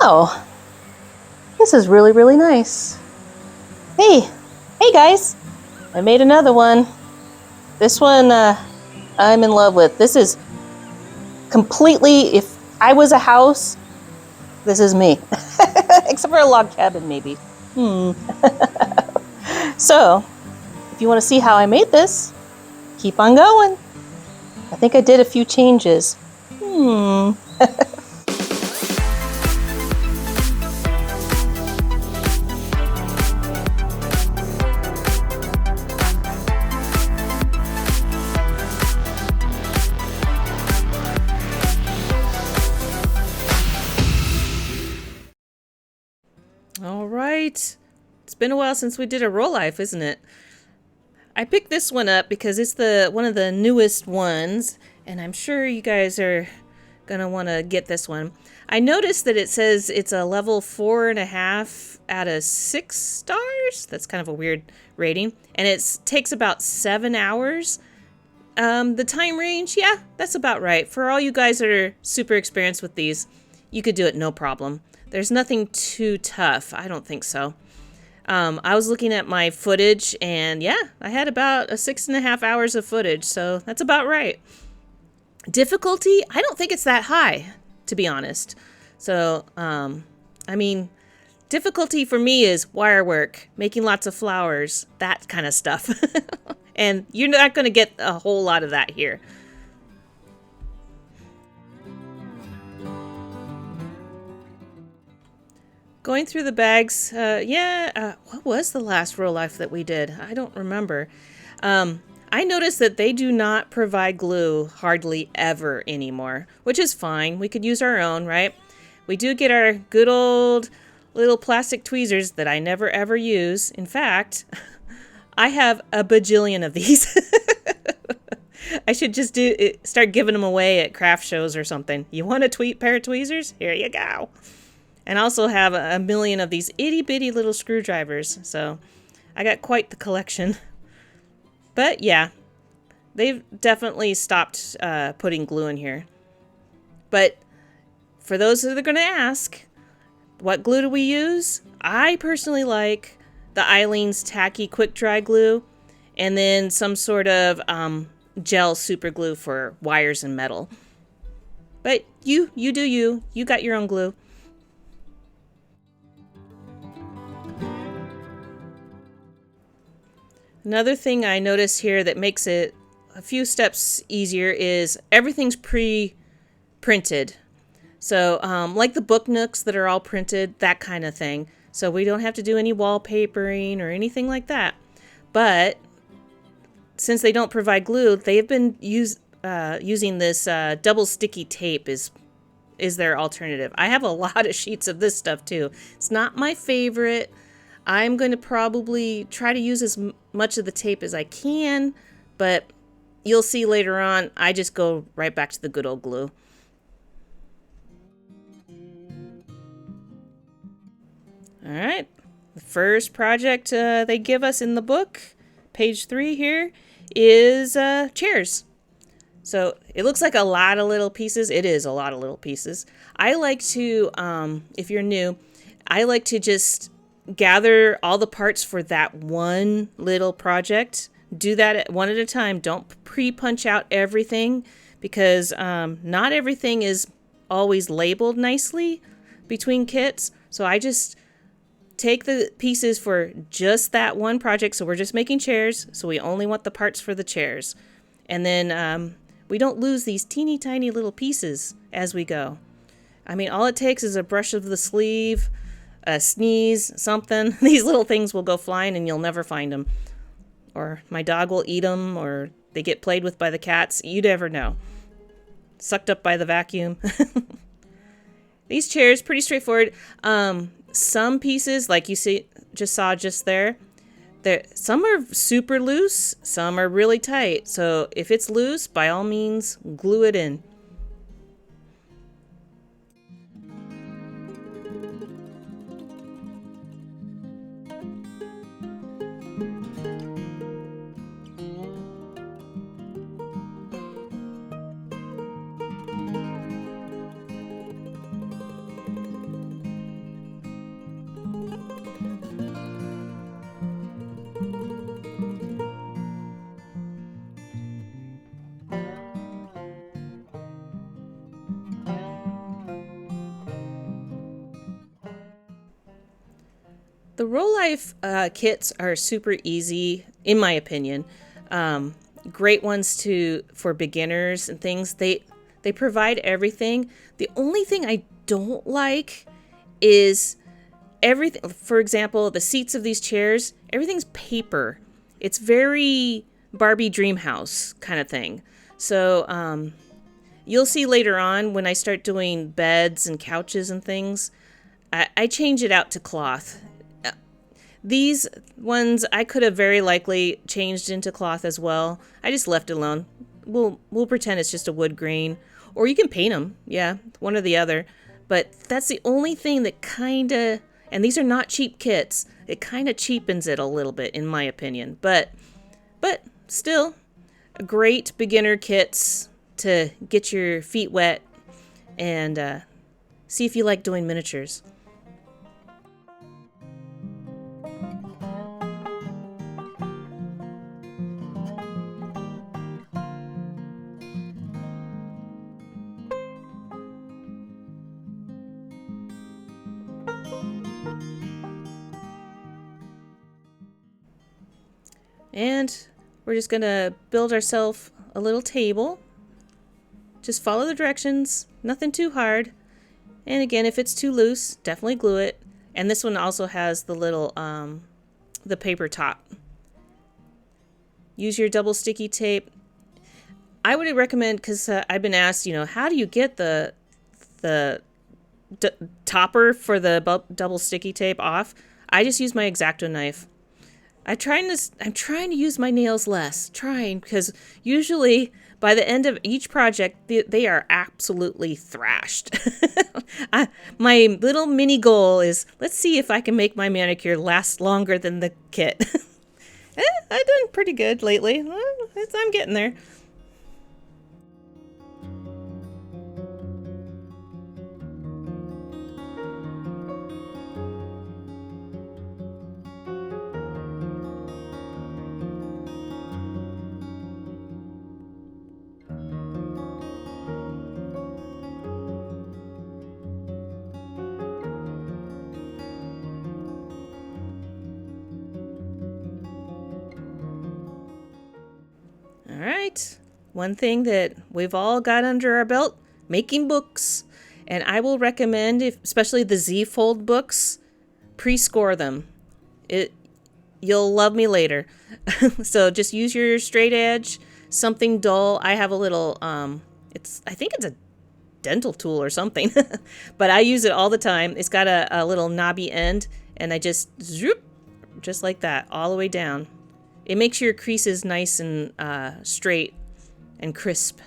Oh, this is really, really nice. Hey guys, I made another one. This one I'm in love with. This is completely, if I was a house, this is me. Except for a log cabin, maybe. So, if you want to see how I made this, keep on going. I think I did a few changes. All right. It's been a while since we did a Rolife, isn't it? I picked this one up because it's one of the newest ones, and I'm sure you guys are gonna want to get this one. I noticed that it says it's a level 4.5 out of 6 stars. That's kind of a weird rating, and it takes about 7 hours. The time range, yeah, that's about right. For all you guys that are super experienced with these, you could do it no problem. There's nothing too tough. I don't think so. I was looking at my footage, and yeah, I had about 6.5 hours of footage, so that's about right. Difficulty, I don't think it's that high, to be honest. So, I mean, difficulty for me is wire work, making lots of flowers, that kind of stuff. And you're not going to get a whole lot of that here. Going through the bags, what was the last Rolife that we did? I don't remember. I noticed that they do not provide glue hardly ever anymore, which is fine. We could use our own, right? We do get our good old little plastic tweezers that I never ever use. In fact, I have a bajillion of these. I should just start giving them away at craft shows or something. You want a pair of tweezers? Here you go. And also have a million of these itty bitty little screwdrivers. So I got quite the collection. But yeah, they've definitely stopped putting glue in here. But for those that are going to ask, what glue do we use? I personally like the Eileen's Tacky Quick Dry Glue. And then some sort of gel super glue for wires and metal. But you do you. You got your own glue. Another thing I notice here that makes it a few steps easier is everything's pre-printed. So like the book nooks that are all printed, that kind of thing. So we don't have to do any wallpapering or anything like that. But since they don't provide glue, they've been using this double sticky tape is their alternative. I have a lot of sheets of this stuff too. It's not my favorite. I'm going to probably try to use as much of the tape as I can, but you'll see later on, I just go right back to the good old glue. All right, the first project they give us in the book, page 3 here, is chairs. So it looks like a lot of little pieces. It is a lot of little pieces. I like to, if you're new, I like to just gather all the parts for that one little project. Do that one at a time. Don't pre-punch out everything because not everything is always labeled nicely between kits. So I just take the pieces for just that one project. So we're just making chairs. So we only want the parts for the chairs. And then we don't lose these teeny tiny little pieces as we go. I mean, all it takes is a brush of the sleeve, a sneeze, something. These little things will go flying and you'll never find them. Or my dog will eat them, or they get played with by the cats. You never know. Sucked up by the vacuum. These chairs, pretty straightforward. Some pieces, like you saw just there, some are super loose, some are really tight. So if it's loose, by all means, glue it in. The Rolife kits are super easy, in my opinion. Great ones for beginners and things. They provide everything. The only thing I don't like is everything. For example, the seats of these chairs, everything's paper. It's very Barbie dream house kind of thing. So you'll see later on when I start doing beds and couches and things, I change it out to cloth. These ones I could have very likely changed into cloth as well. I just left it alone. We'll pretend it's just a wood grain, or you can paint them. Yeah, one or the other. But that's the only thing that kind of, and these are not cheap kits. It kind of cheapens it a little bit, in my opinion. But still, great beginner kits to get your feet wet and see if you like doing miniatures. And we're just gonna build ourselves a little table. Just follow the directions, nothing too hard. And again, if it's too loose, definitely glue it. And this one also has the little, the paper top. Use your double sticky tape. I would recommend, because I've been asked, how do you get the topper for the double sticky tape off? I just use my X-Acto knife. I'm trying to use my nails less. Because usually by the end of each project, they are absolutely thrashed. My little mini goal is, let's see if I can make my manicure last longer than the kit. I've done pretty good lately. I'm getting there. All right, one thing that we've all got under our belt, making books. And I will recommend, especially the Z-fold books, pre-score them. You'll love me later. So just use your straight edge, something dull. I have a little, I think it's a dental tool or something, but I use it all the time. It's got a little knobby end, and I just zoop, just like that, all the way down. It makes your creases nice and straight and crisp.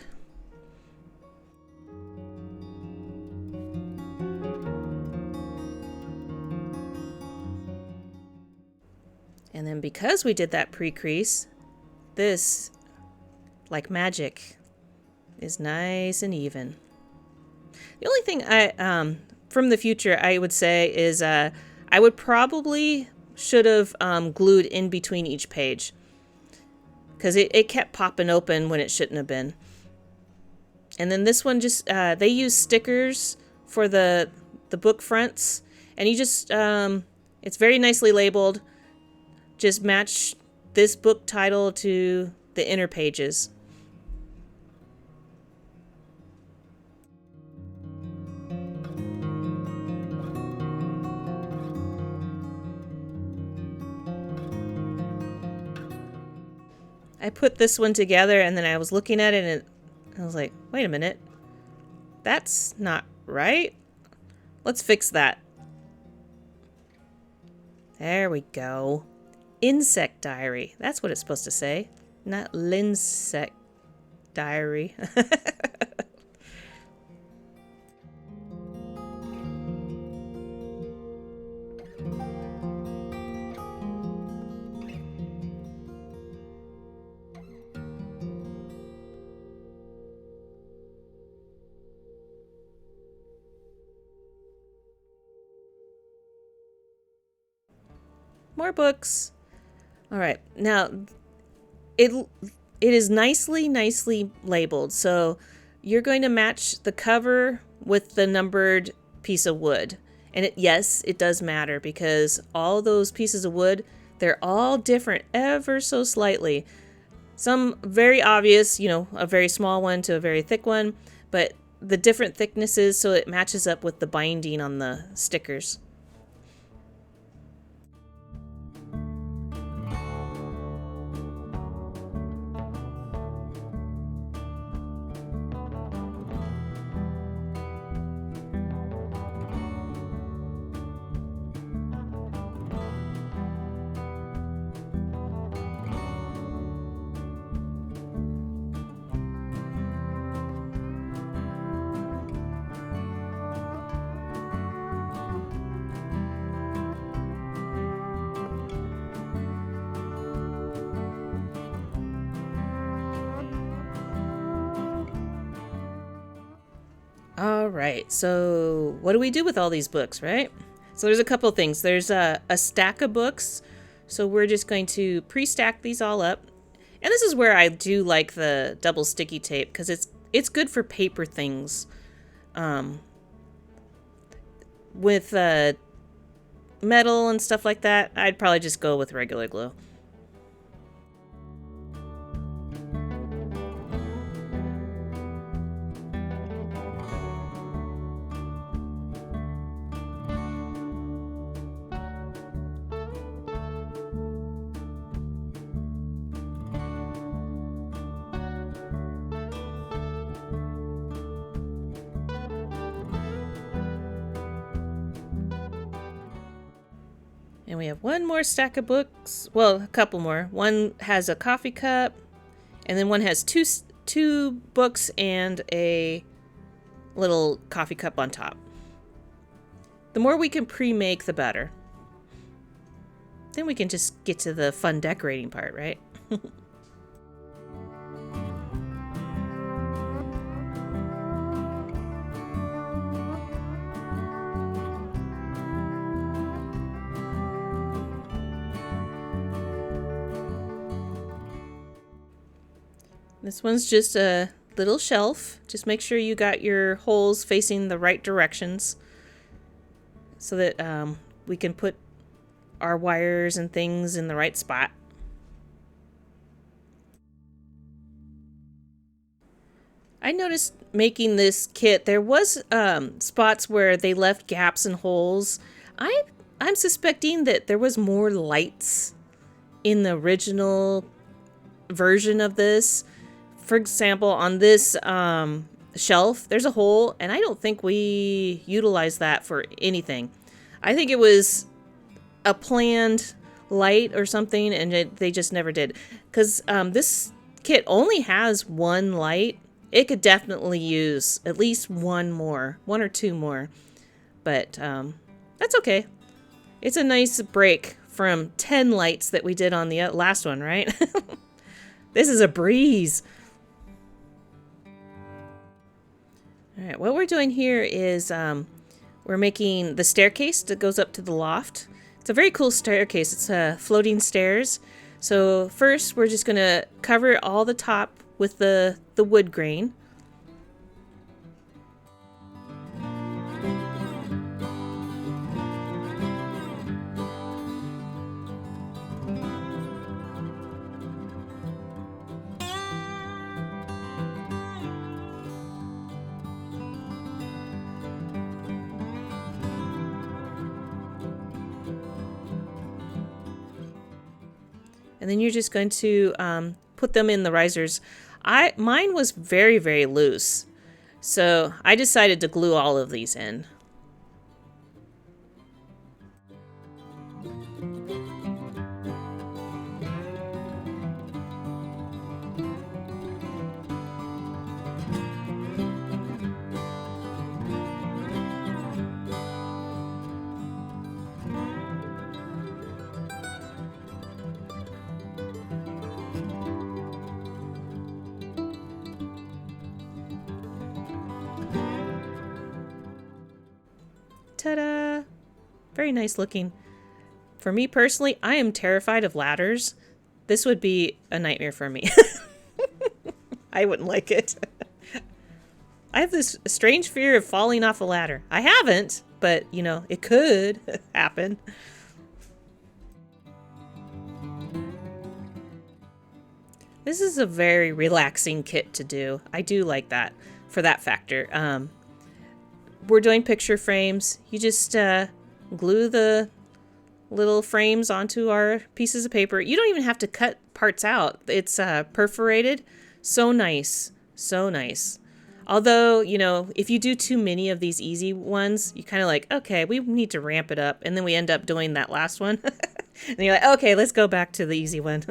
And then because we did that pre-crease, this, like magic, is nice and even. The only thing from the future I would say is I would probably should have glued in between each page, because it kept popping open when it shouldn't have been. And then this one, just they use stickers for the book fronts, and you just it's very nicely labeled. Just match this book title to the inner pages. I put this one together, and then I was looking at it, and I was like, wait a minute. That's not right. Let's fix that. There we go. Insect diary. That's what it's supposed to say. Not linsect diary. More books. All right, now it is nicely labeled. So you're going to match the cover with the numbered piece of wood, And yes, it does matter because all those pieces of wood, they're all different ever so slightly. Some very obvious, a very small one to a very thick one, but the different thicknesses so it matches up with the binding on the stickers. All right, so what do we do with all these books, right? So there's a couple things. There's a stack of books, so we're just going to pre-stack these all up. And this is where I do like the double sticky tape because it's good for paper things. With metal and stuff like that, I'd probably just go with regular glue. And we have one more stack of books. Well, a couple more. One has a coffee cup, and then one has two books and a little coffee cup on top. The more we can pre-make, the better. Then we can just get to the fun decorating part, right? This one's just a little shelf. Just make sure you got your holes facing the right directions so that we can put our wires and things in the right spot. I noticed making this kit, there was spots where they left gaps and holes. I'm suspecting that there was more lights in the original version of this. For example, on this shelf, there's a hole, and I don't think we utilized that for anything. I think it was a planned light or something, and they just never did. Because this kit only has one light. It could definitely use at least one or two more. But that's okay. It's a nice break from 10 lights that we did on the last one, right? This is a breeze. All right, what we're doing here is we're making the staircase that goes up to the loft. It's a very cool staircase. It's floating stairs. So first, we're just going to cover all the top with the wood grain. And then you're just going to put them in the risers. Mine was very, very loose. So I decided to glue all of these in. Ta-da! Very nice looking. For me personally, I am terrified of ladders. This would be a nightmare for me. I wouldn't like it. I have this strange fear of falling off a ladder. I haven't, but you know, it could happen. This is a very relaxing kit to do. I do like that for that factor. We're doing picture frames. You just glue the little frames onto our pieces of paper. You don't even have to cut parts out. It's perforated. So nice. So nice. Although, you know, if you do too many of these easy ones, you kind of like, okay, we need to ramp it up. And then we end up doing that last one. And you're like, okay, let's go back to the easy one.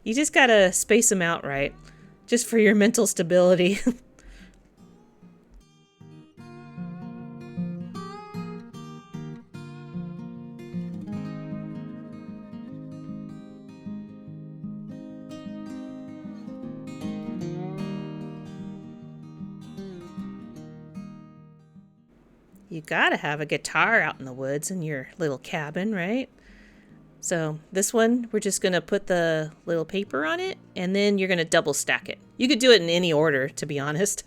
You just gotta space them out right, just for your mental stability. You gotta have a guitar out in the woods in your little cabin, right? So this one, we're just gonna put the little paper on it, and then you're gonna double stack it. You could do it in any order, to be honest.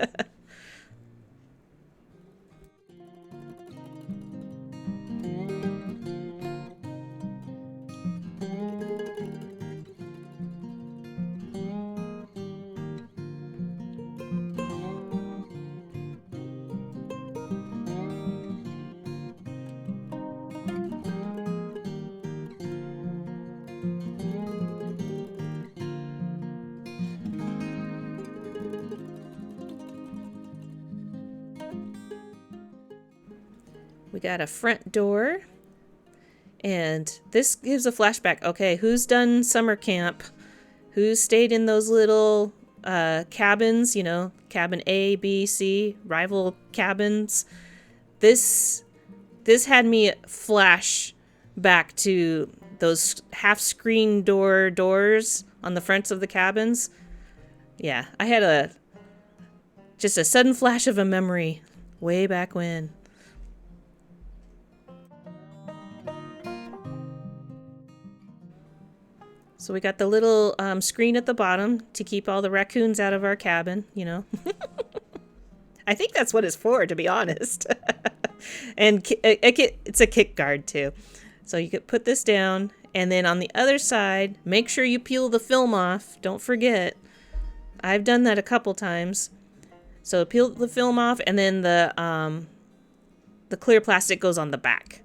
We got a front door, and this gives a flashback. Okay, who's done summer camp? Who's stayed in those little cabins, you know, cabin A, B, C, rival cabins? This had me flash back to those half-screen doors on the fronts of the cabins. Yeah, I had just a sudden flash of a memory way back when. So we got the little screen at the bottom to keep all the raccoons out of our cabin, you know. I think that's what it's for, to be honest. And it's a kick guard too. So you could put this down, and then on the other side, make sure you peel the film off. Don't forget. I've done that a couple times. So peel the film off, and then the clear plastic goes on the back.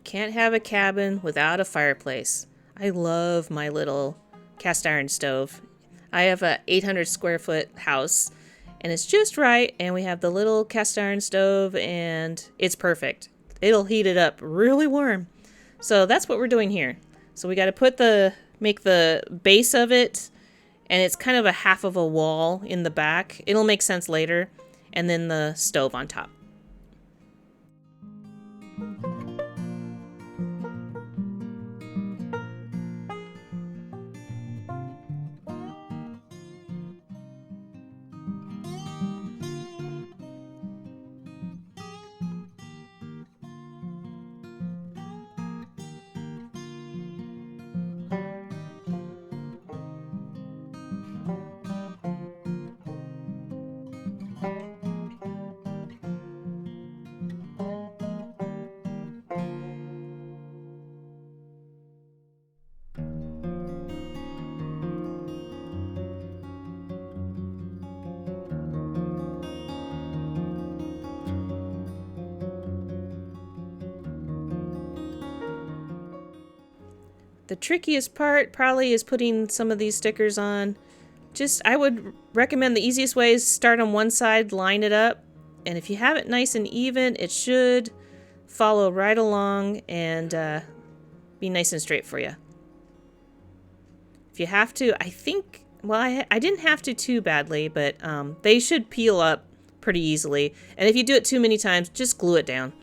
Can't have a cabin without a fireplace. I love my little cast iron stove. I have a 800 square foot house, and it's just right, and we have the little cast iron stove, and it's perfect. It'll heat it up really warm. So that's what we're doing here. So we got to make the base of it, and it's kind of a half of a wall in the back. It'll make sense later, and then the stove on top. The trickiest part probably is putting some of these stickers on. I would recommend the easiest way is start on one side, line it up, and if you have it nice and even, it should follow right along and be nice and straight for you. If you have to, I think, well, I didn't have to too badly, but they should peel up pretty easily. And if you do it too many times, just glue it down.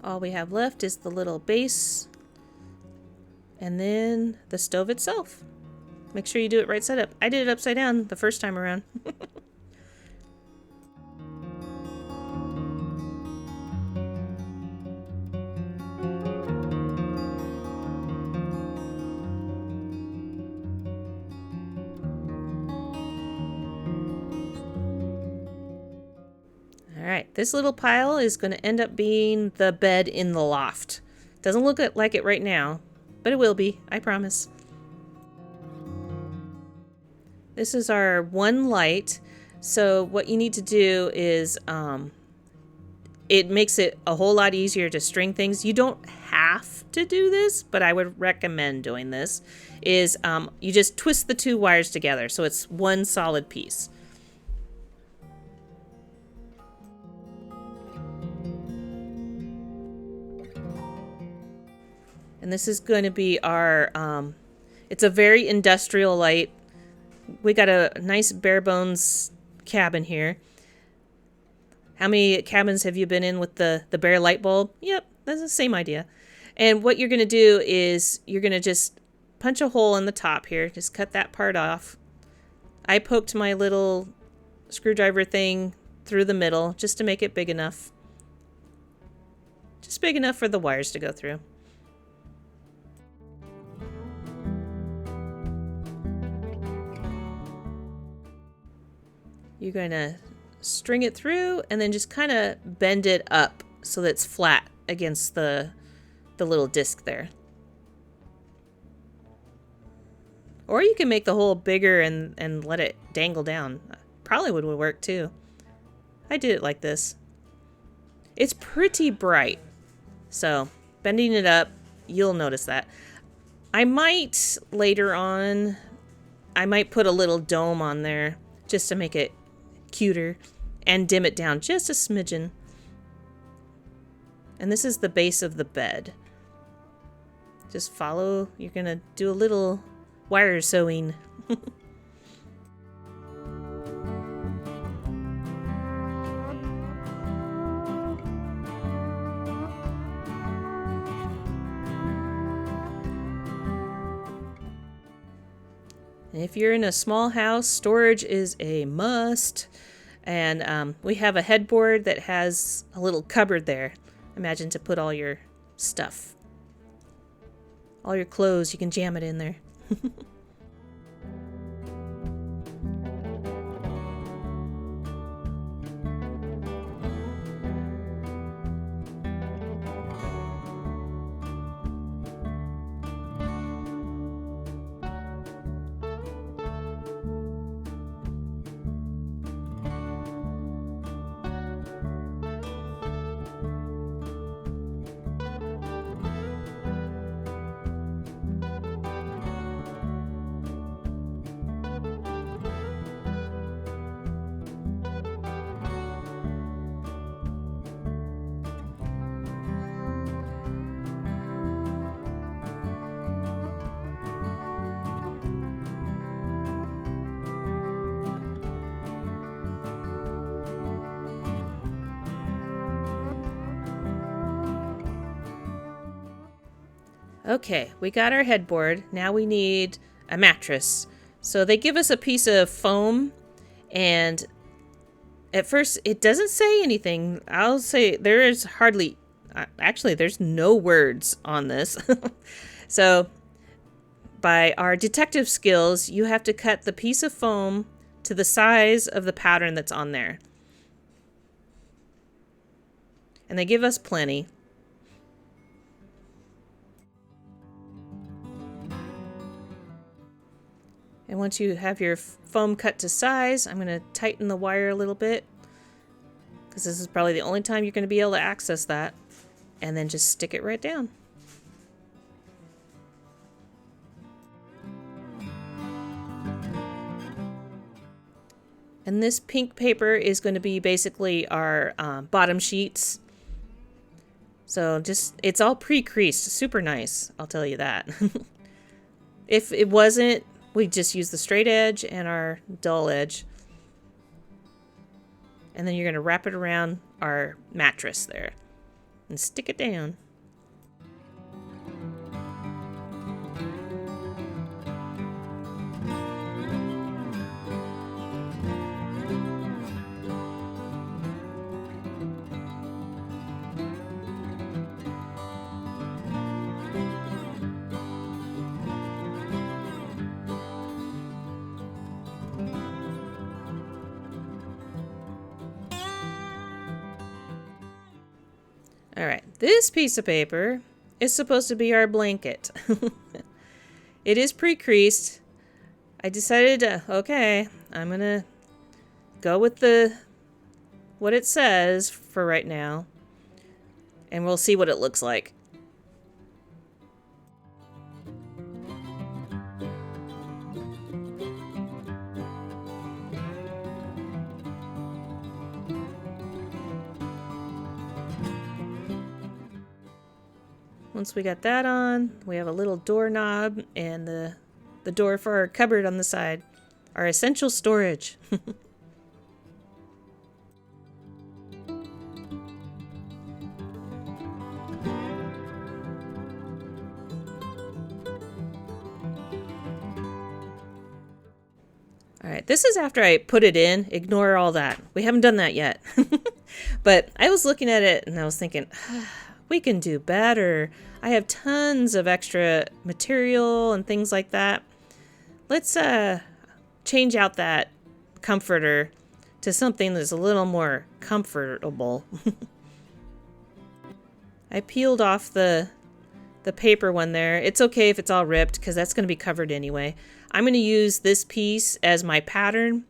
all we have left is the little base and then the stove itself. Make sure you do it right side up. I did it upside down the first time around. Alright, this little pile is going to end up being the bed in the loft. Doesn't look like it right now, but it will be, I promise. This is our one light, so what you need to do is, it makes it a whole lot easier to string things. You don't have to do this, but I would recommend doing this, is you just twist the two wires together so it's one solid piece. And this is going to be our, it's a very industrial light. We got a nice bare bones cabin here. How many cabins have you been in with the bare light bulb? Yep, that's the same idea. And what you're going to do is you're going to just punch a hole in the top here. Just cut that part off. I poked my little screwdriver thing through the middle just to make it big enough. Just big enough for the wires to go through. You're going to string it through and then just kind of bend it up so that it's flat against the little disc there. Or you can make the hole bigger and let it dangle down. Probably would work too. I did it like this. It's pretty bright, so bending it up, you'll notice that. I might later on, I might put a little dome on there just to make it cuter and dim it down just a smidgen. And this is the base of the bed. Just follow, you're gonna do a little wire sewing. If you're in a small house, storage is a must. And we have a headboard that has a little cupboard there. Imagine to put all your stuff. All your clothes, you can jam it in there. Okay, we got our headboard. Now we need a mattress. So they give us a piece of foam, and at first it doesn't say anything. I'll say there is hardly, actually there's no words on this. So by our detective skills, you have to cut the piece of foam to the size of the pattern that's on there. And they give us plenty. And once you have your foam cut to size, I'm going to tighten the wire a little bit, because this is probably the only time you're going to be able to access that. And then just stick it right down. And this pink paper is going to be basically our bottom sheets. So just, it's all pre-creased, super nice, I'll tell you that. If it wasn't, we just use the straight edge and our dull edge. And then you're going to wrap it around our mattress there. and stick it down. All right, this piece of paper is supposed to be our blanket. It is pre-creased. I decided, okay, I'm gonna go with what it says for right now, and we'll see what it looks like. Once we got that on, we have a little doorknob and the door for our cupboard on the side. Our essential storage. Alright, this is after I put it in. Ignore all that. We haven't done that yet. But I was looking at it and I was thinking, we can do better. I have tons of extra material and things like that. Let's change out that comforter to something that's a little more comfortable. I peeled off the paper one there. It's okay if it's all ripped because that's going to be covered anyway. I'm going to use this piece as my pattern.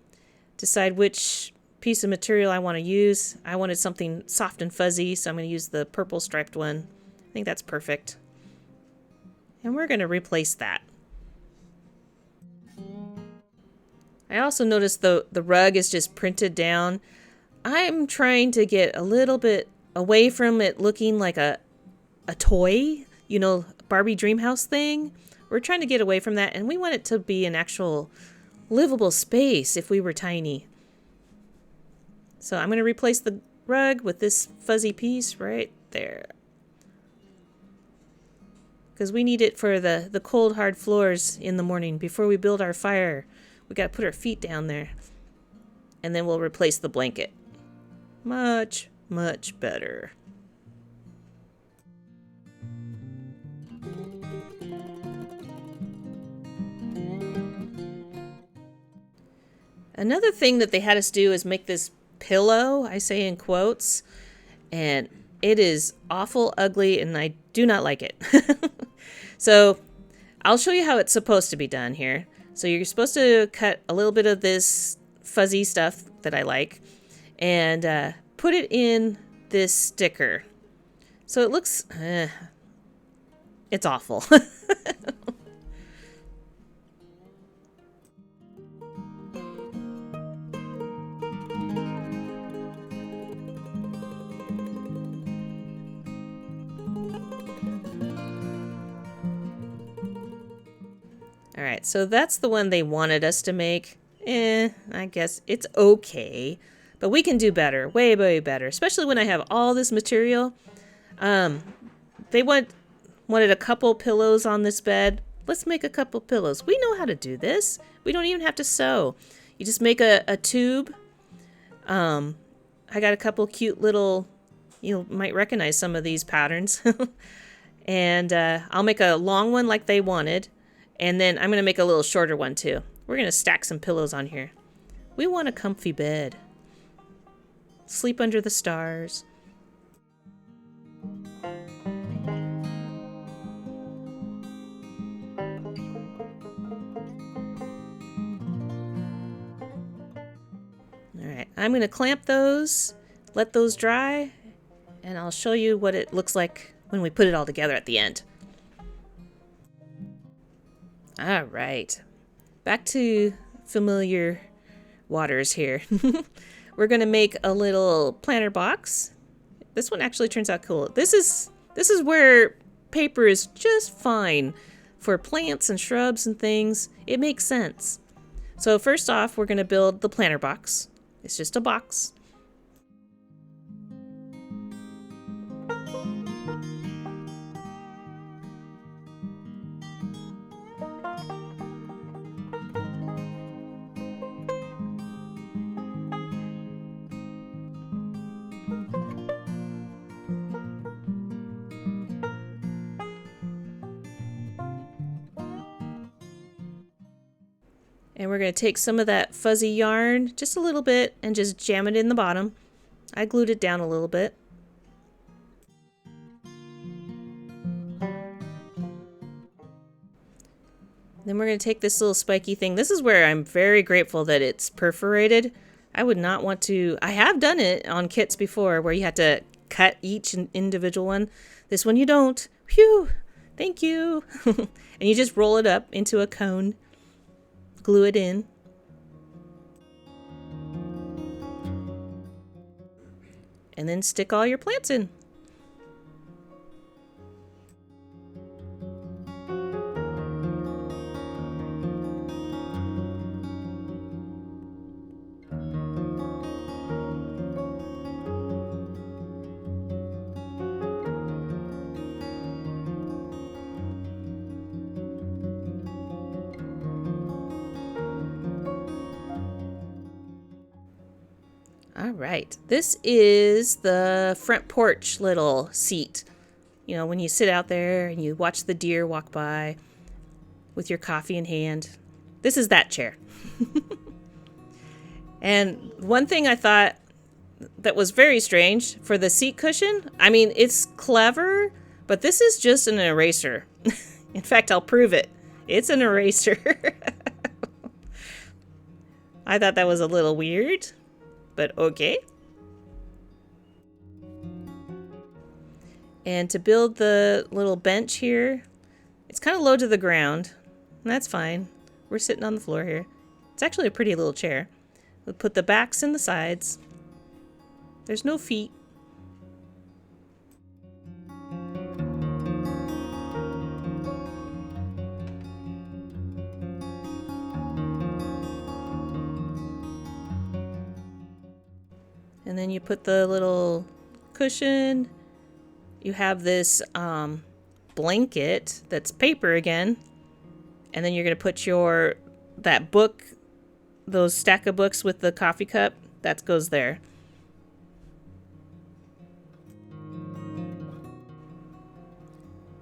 Decide which piece of material I want to use. I wanted something soft and fuzzy, so I'm going to use the purple striped one. I think that's perfect. And we're going to replace that. I also noticed the rug is just printed down. I'm trying to get a little bit away from it looking like a toy, you know, Barbie Dreamhouse thing. We're trying to get away from that, and we want it to be an actual livable space if we were tiny. So I'm going to replace the rug with this fuzzy piece right there. Because we need it for the cold, hard floors in the morning before we build our fire. We got to put our feet down there. And then we'll replace the blanket. Much, much better. Another thing that they had us do is make this pillow, I say in quotes, and it is awful ugly and I do not like it. So I'll show you how it's supposed to be done here. So you're supposed to cut a little bit of this fuzzy stuff that I like and put it in this sticker. So it looks, it's awful. Alright, so that's the one they wanted us to make. I guess it's okay. But we can do better. Way, way better. Especially when I have all this material. They wanted a couple pillows on this bed. Let's make a couple pillows. We know how to do this. We don't even have to sew. You just make a tube. I got a couple cute little... You might recognize some of these patterns. And I'll make a long one like they wanted. And then I'm going to make a little shorter one too. We're going to stack some pillows on here. We want a comfy bed. Sleep under the stars. Alright, I'm going to clamp those, let those dry, and I'll show you what it looks like when we put it all together at the end. All right, back to familiar waters here. We're gonna make a little planter box. This one actually turns out cool. This is where paper is just fine for plants and shrubs and things. It makes sense. So first off, we're gonna build the planter box. It's just a box. And we're going to take some of that fuzzy yarn, just a little bit, and just jam it in the bottom. I glued it down a little bit. Then we're going to take this little spiky thing. This is where I'm very grateful that it's perforated. I would not want to... I have done it on kits before where you have to cut each individual one. This one you don't. Phew! Thank you! And you just roll it up into a cone. Glue it in. And then stick all your plants in. All right, this is the front porch little seat. You know, when you sit out there and you watch the deer walk by with your coffee in hand. This is that chair. And one thing I thought that was very strange for the seat cushion, I mean, it's clever, but this is just an eraser. In fact, I'll prove it. It's an eraser. I thought that was a little weird. But okay. And to build the little bench here, it's kind of low to the ground. And that's fine. We're sitting on the floor here. It's actually a pretty little chair. We'll put the backs in the sides. There's no feet. And then you put the little cushion. You have this blanket that's paper again. And then you're going to put that book, those stack of books with the coffee cup, that goes there.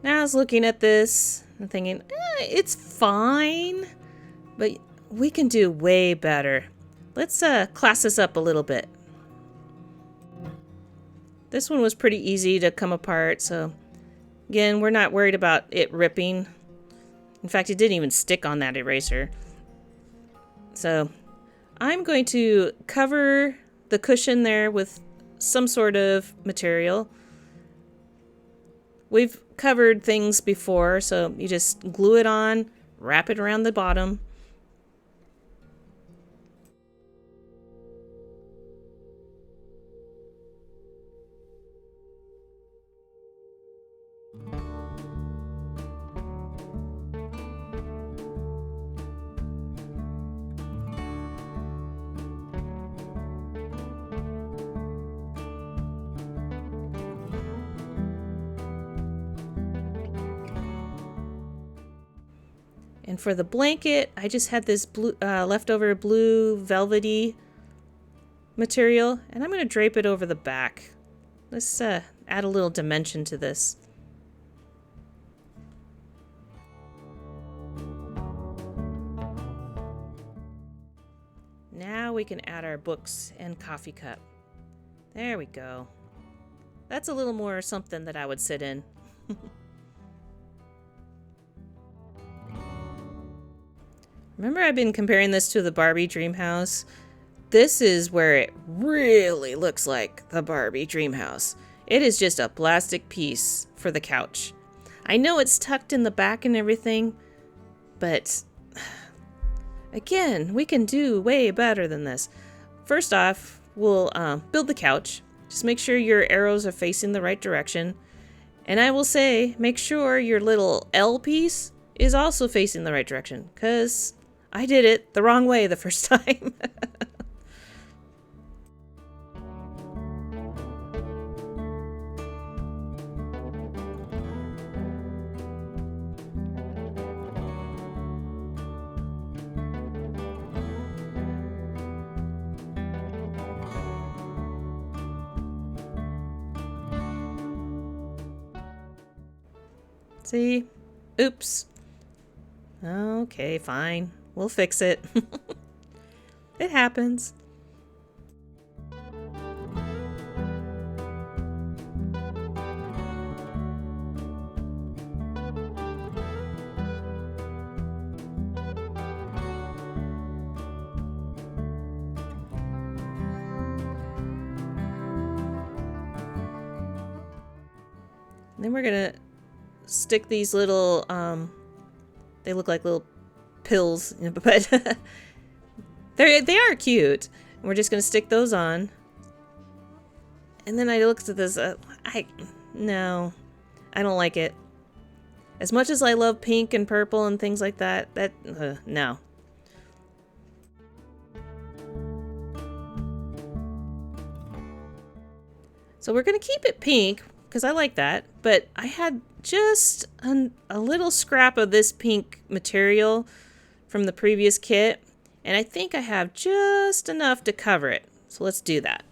Now I was looking at this and thinking, it's fine, but we can do way better. Let's class this up a little bit. This one was pretty easy to come apart, so again, we're not worried about it ripping. In fact, it didn't even stick on that eraser. So I'm going to cover the cushion there with some sort of material. We've covered things before, so you just glue it on, wrap it around the bottom. And for the blanket, I just had this blue, leftover blue velvety material, and I'm going to drape it over the back. Let's add a little dimension to this. Now we can add our books and coffee cup. There we go. That's a little more something that I would sit in. Remember, I've been comparing this to the Barbie dream house? This is where it really looks like the Barbie dream house. It is just a plastic piece for the couch. I know it's tucked in the back and everything, but again, we can do way better than this. First off, we'll build the couch. Just make sure your arrows are facing the right direction. And I will say, make sure your little L piece is also facing the right direction, because I did it the wrong way the first time. See? Oops. Okay, fine. We'll fix it. It happens. And then we're gonna stick these little, they look like little pills, but they are cute. We're just gonna stick those on. And then I looked at this, no, I don't like it. As much as I love pink and purple and things like that, no. So we're gonna keep it pink, because I like that, but I had just a little scrap of this pink material from the previous kit, and I think I have just enough to cover it. So let's do that.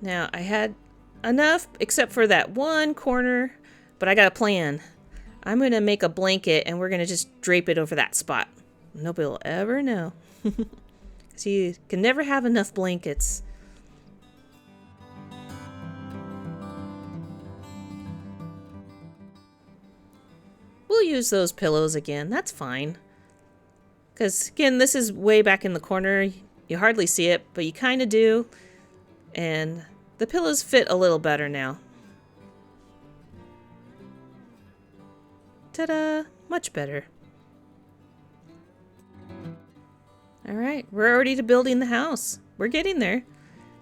Now, I had enough, except for that one corner, but I got a plan. I'm going to make a blanket, and we're going to just drape it over that spot. Nobody will ever know. Because you can never have enough blankets. We'll use those pillows again. That's fine. Because, again, this is way back in the corner. You hardly see it, but you kind of do. And the pillows fit a little better now. Ta-da! Much better. Alright, we're already to building the house. We're getting there.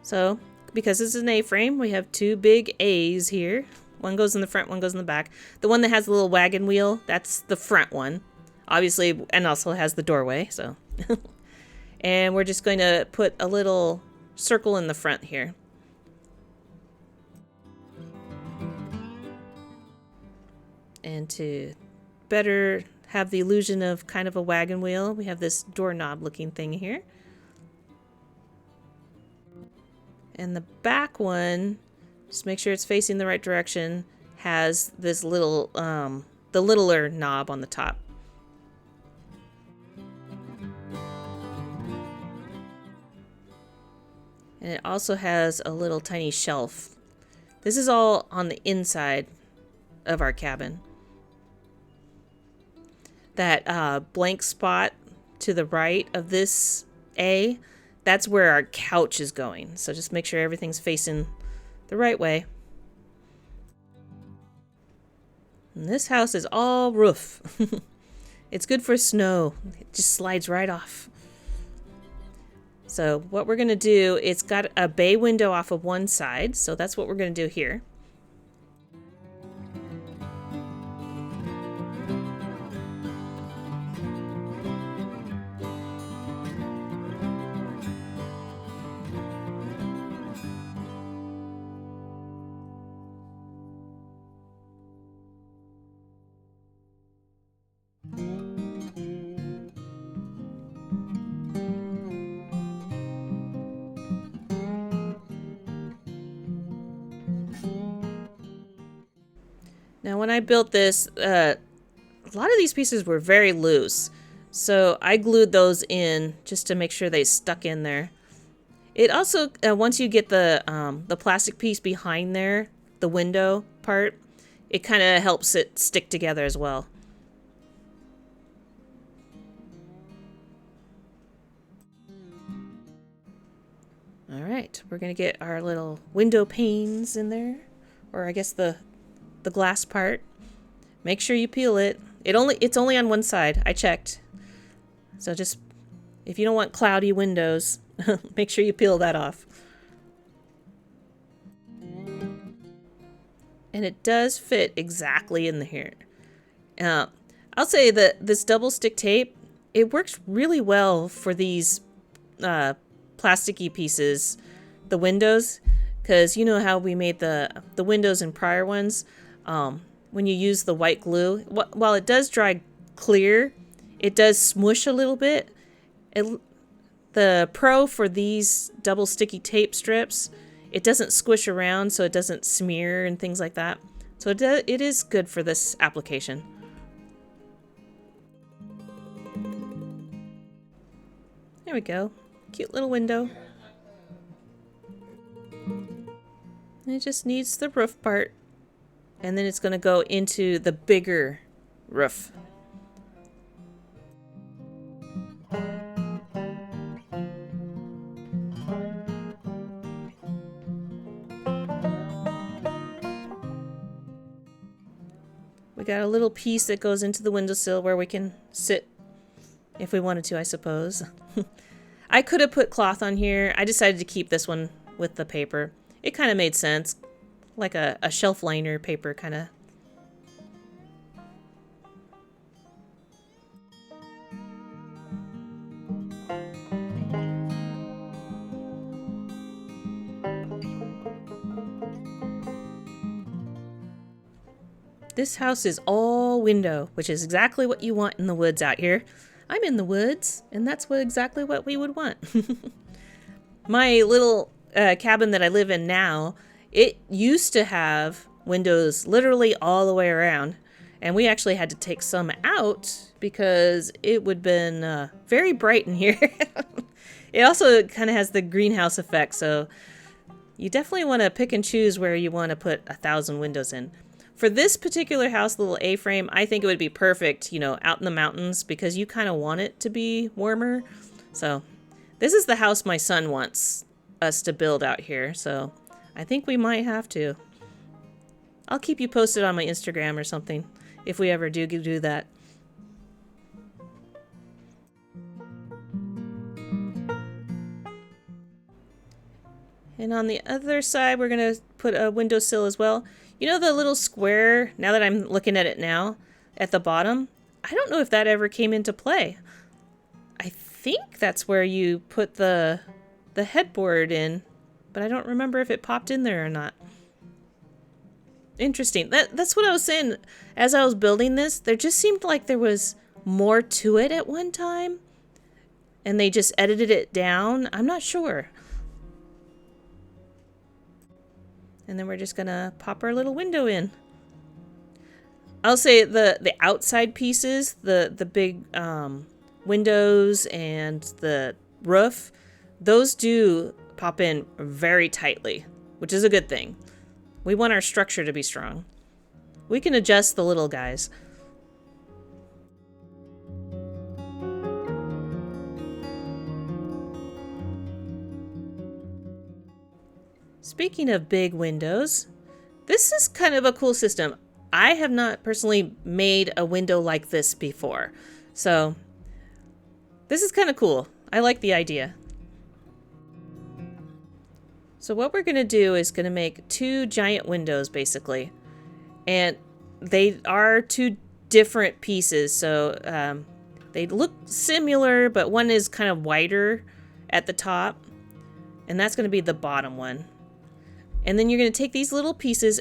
So, because this is an A-frame, we have two big A's here. One goes in the front, one goes in the back. The one that has the little wagon wheel, that's the front one. Obviously, and also has the doorway, so. And we're just going to put a little circle in the front here. And to better have the illusion of kind of a wagon wheel, we have this doorknob looking thing here. And the back one, just make sure it's facing the right direction, has this little, the littler knob on the top. And it also has a little tiny shelf. This is all on the inside of our cabin. That blank spot to the right of this A, that's where our couch is going. So just make sure everything's facing the right way. And this house is all roof. It's good for snow. It just slides right off. So what we're going to do, it's got a bay window off of one side. So that's what we're going to do here. Now, when I built this, a lot of these pieces were very loose, so I glued those in just to make sure they stuck in there. It also, once you get the plastic piece behind there, the window part, it kind of helps it stick together as well. All right, we're gonna get our little window panes in there, or I guess the glass part. Make sure you peel it. It's only on one side. I checked. So just, if you don't want cloudy windows, make sure you peel that off. And it does fit exactly in here. I'll say that this double stick tape, it works really well for these plasticky pieces, the windows, because you know how we made the windows in prior ones. when you use the white glue, while it does dry clear, it does smush a little bit. The pro for these double sticky tape strips, it doesn't squish around, so it doesn't smear and things like that. So it is good for this application. There we go. Cute little window. It just needs the roof part. And then it's going to go into the bigger roof. We got a little piece that goes into the windowsill where we can sit if we wanted to, I suppose. I could have put cloth on here. I decided to keep this one with the paper. It kind of made sense. Like a shelf liner paper kind of. This house is all window, which is exactly what you want in the woods out here. I'm in the woods, and that's exactly what we would want. My little cabin that I live in now, it used to have windows literally all the way around, and we actually had to take some out because it would have been very bright in here. It also kind of has the greenhouse effect, so you definitely want to pick and choose where you want to put 1,000 windows in. For this particular house, the little A-frame, I think it would be perfect, you know, out in the mountains because you kind of want it to be warmer. So this is the house my son wants us to build out here. So I think we might have to. I'll keep you posted on my Instagram or something if we ever do that. And on the other side, we're going to put a windowsill as well. You know the little square, now that I'm looking at it now, at the bottom? I don't know if that ever came into play. I think that's where you put the headboard in, but I don't remember if it popped in there or not. Interesting. That's what I was saying. As I was building this, there just seemed like there was more to it at one time, and they just edited it down. I'm not sure. And then we're just gonna pop our little window in. I'll say the outside pieces, the big windows and the roof, those do pop in very tightly, which is a good thing. We want our structure to be strong. We can adjust the little guys. Speaking of big windows, this is kind of a cool system. I have not personally made a window like this before, so this is kind of cool. I like the idea. So what we're going to do is going to make 2 giant windows basically, and they are 2 different pieces, so they look similar, but one is kind of wider at the top, and that's going to be the bottom one. And then you're going to take these little pieces.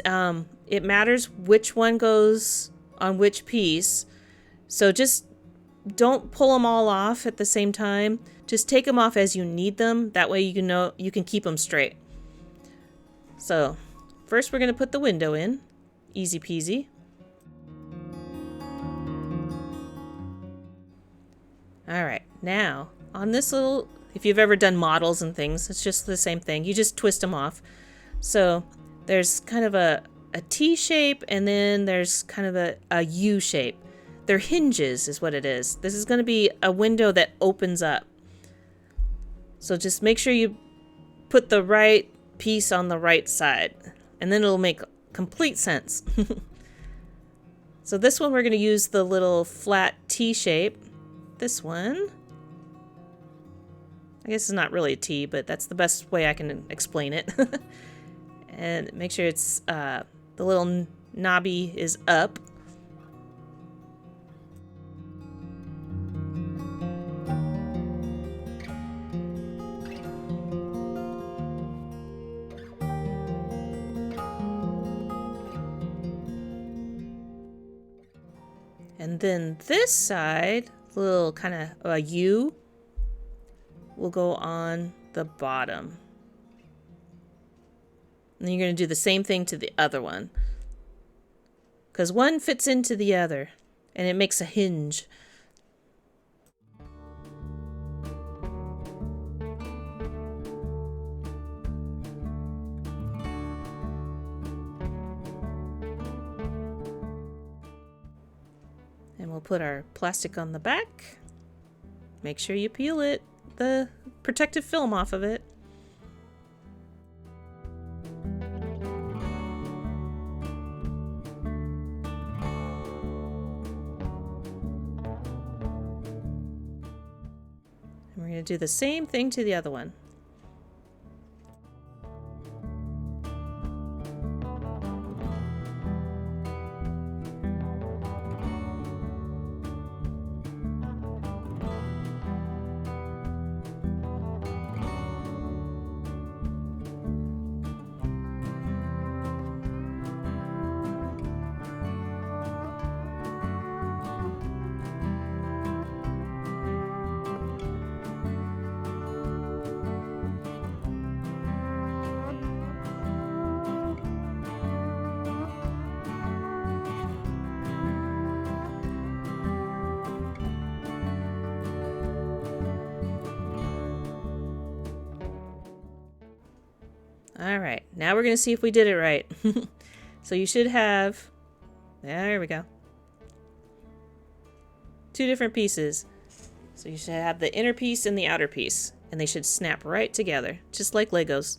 It matters which one goes on which piece. So just don't pull them all off at the same time. Just take them off as you need them. That way you know you can keep them straight. So first we're going to put the window in. Easy peasy. All right. Now on this little, if you've ever done models and things, it's just the same thing. You just twist them off. So there's kind of a T shape, and then there's kind of a U shape. They're hinges is what it is. This is going to be a window that opens up. So just make sure you put the right piece on the right side, and then it'll make complete sense. So this one we're going to use the little flat T shape. This one, I guess it's not really a T, but that's the best way I can explain it. And make sure it's the little knobby is up. then this side, little kind of a U, will go on the bottom. And then you're going to do the same thing to the other one, because one fits into the other and it makes a hinge. And we'll put our plastic on the back. Make sure you peel it, the protective film off of it. And we're going to do the same thing to the other one. All right, now we're going to see if we did it right. So you should have, there we go, 2 different pieces. So you should have the inner piece and the outer piece, and they should snap right together, just like Legos.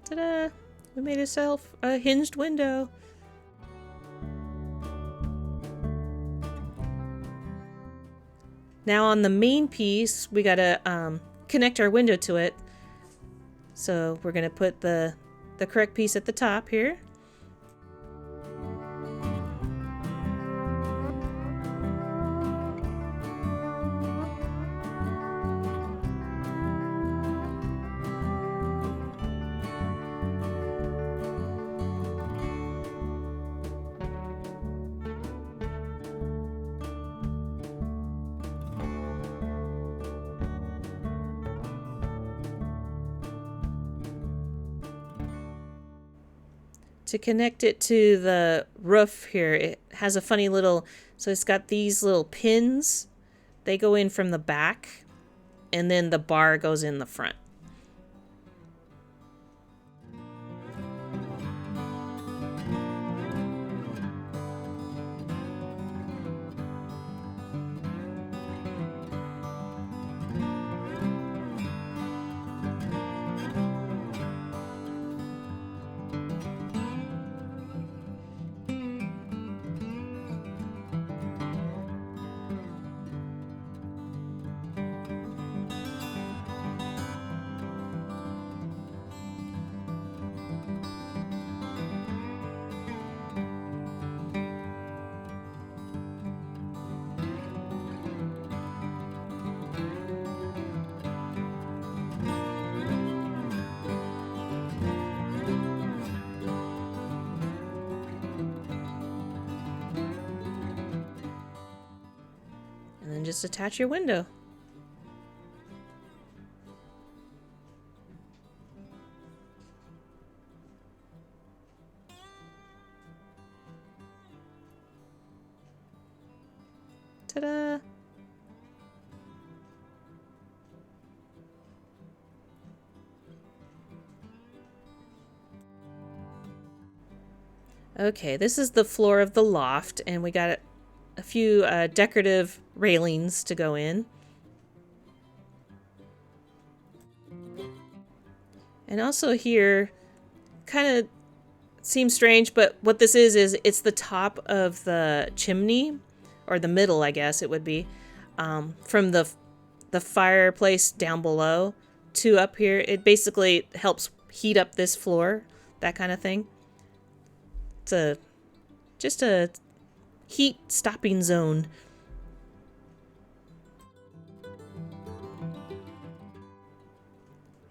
Ta-da! We made ourselves a hinged window. Now on the main piece, we gotta connect our window to it. So we're gonna put the correct piece at the top here. To connect it to the roof here, it has a funny little, so it's got these little pins. They go in from the back, and then the bar goes in the front. And just attach your window. Ta-da! Okay, this is the floor of the loft, and we got a few decorative railings to go in. And also here, kind of seems strange, but what this is it's the top of the chimney, or the middle, I guess it would be, from the the fireplace down below to up here. It basically helps heat up this floor, that kind of thing. It's just a heat stopping zone.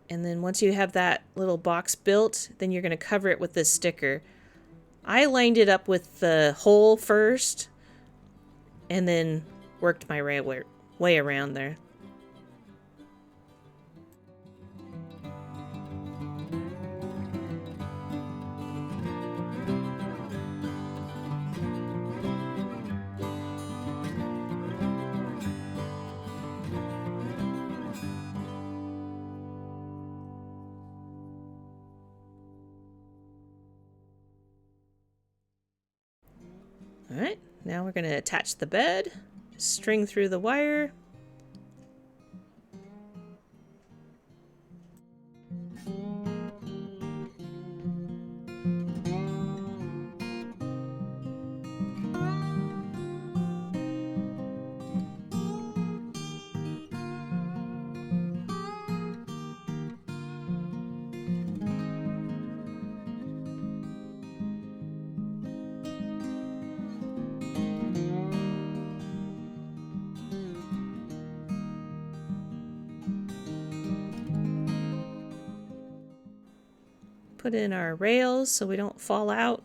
And then once you have that little box built, then you're going to cover it with this sticker. I lined it up with the hole first and then worked my way around there. Alright, now we're going to attach the bed, string through the wire. Put in our rails so we don't fall out.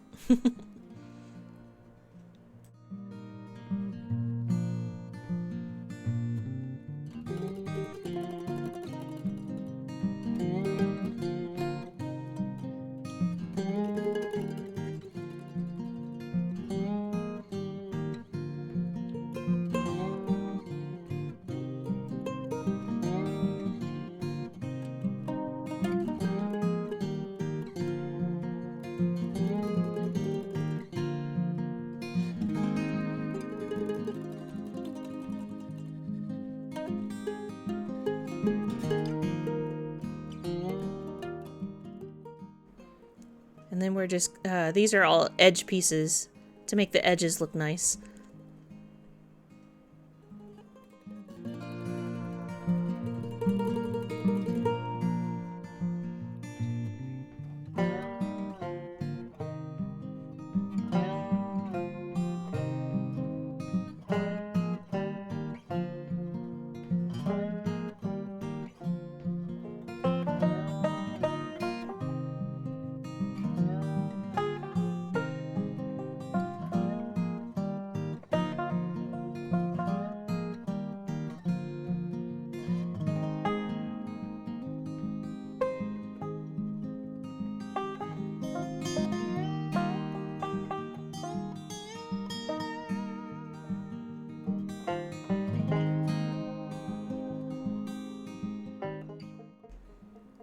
And then we're just, these are all edge pieces to make the edges look nice.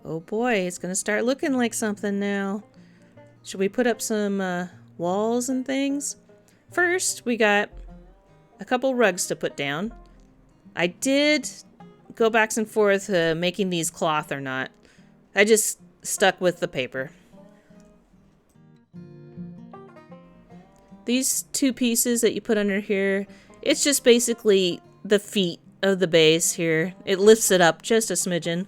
Oh boy, it's gonna start looking like something now. Should we put up some walls and things? First, we got a couple rugs to put down. I did go back and forth making these cloth or not. I just stuck with the paper. These two pieces that you put under here, it's just basically the feet of the base here. It lifts it up just a smidgen.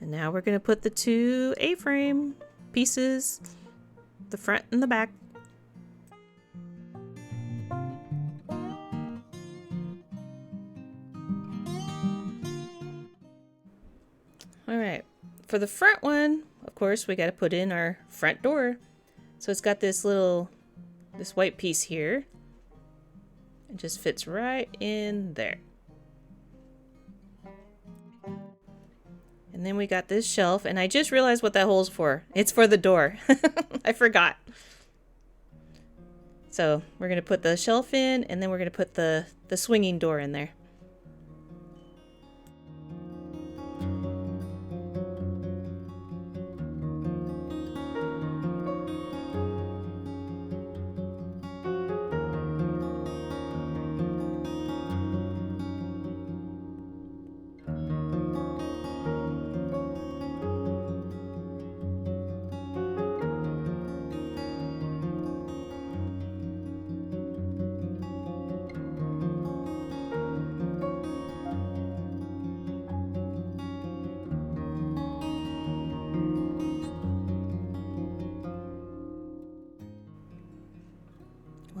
And now we're going to put the two A-frame pieces, the front and the back. Alright, for the front one, of course, we got to put in our front door. So it's got this white piece here. It just fits right in there. And then we got this shelf, and I just realized what that hole's for. It's for the door. I forgot. So we're going to put the shelf in, and then we're going to put the swinging door in there.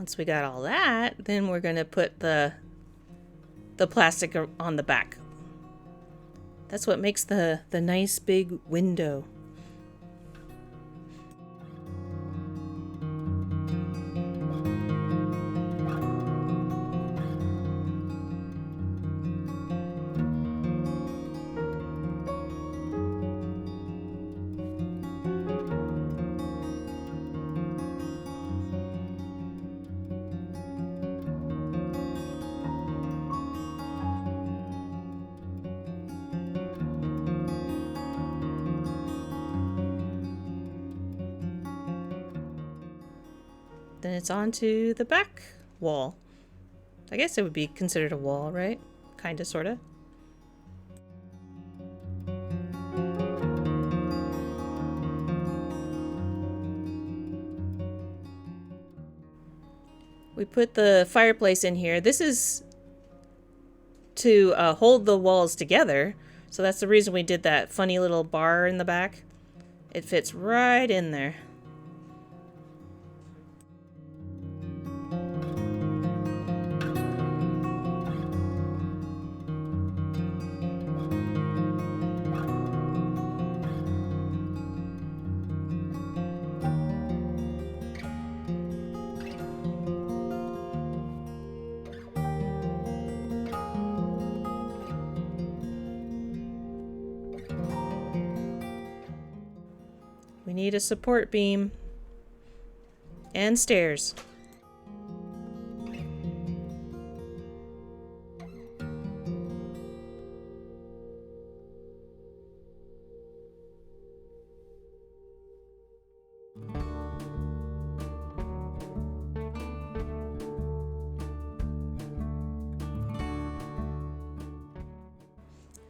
Once we got all that, then we're going to put the plastic on the back. That's what makes the nice big window. Then it's on to the back wall. I guess it would be considered a wall, right? Kinda, sorta. We put the fireplace in here. This is to hold the walls together. So that's the reason we did that funny little bar in the back. It fits right in there. We need a support beam and stairs.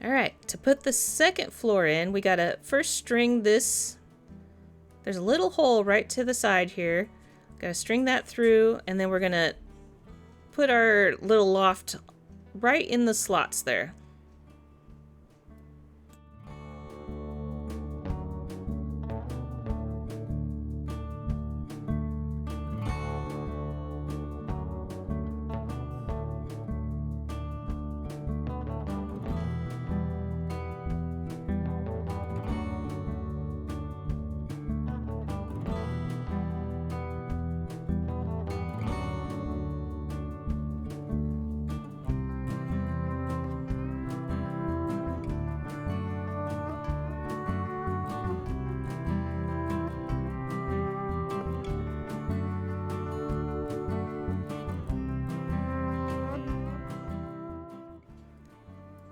All right, to put the second floor in, we gotta first string this. There's a little hole right to the side here. Gotta string that through, and then we're gonna put our little loft right in the slots there.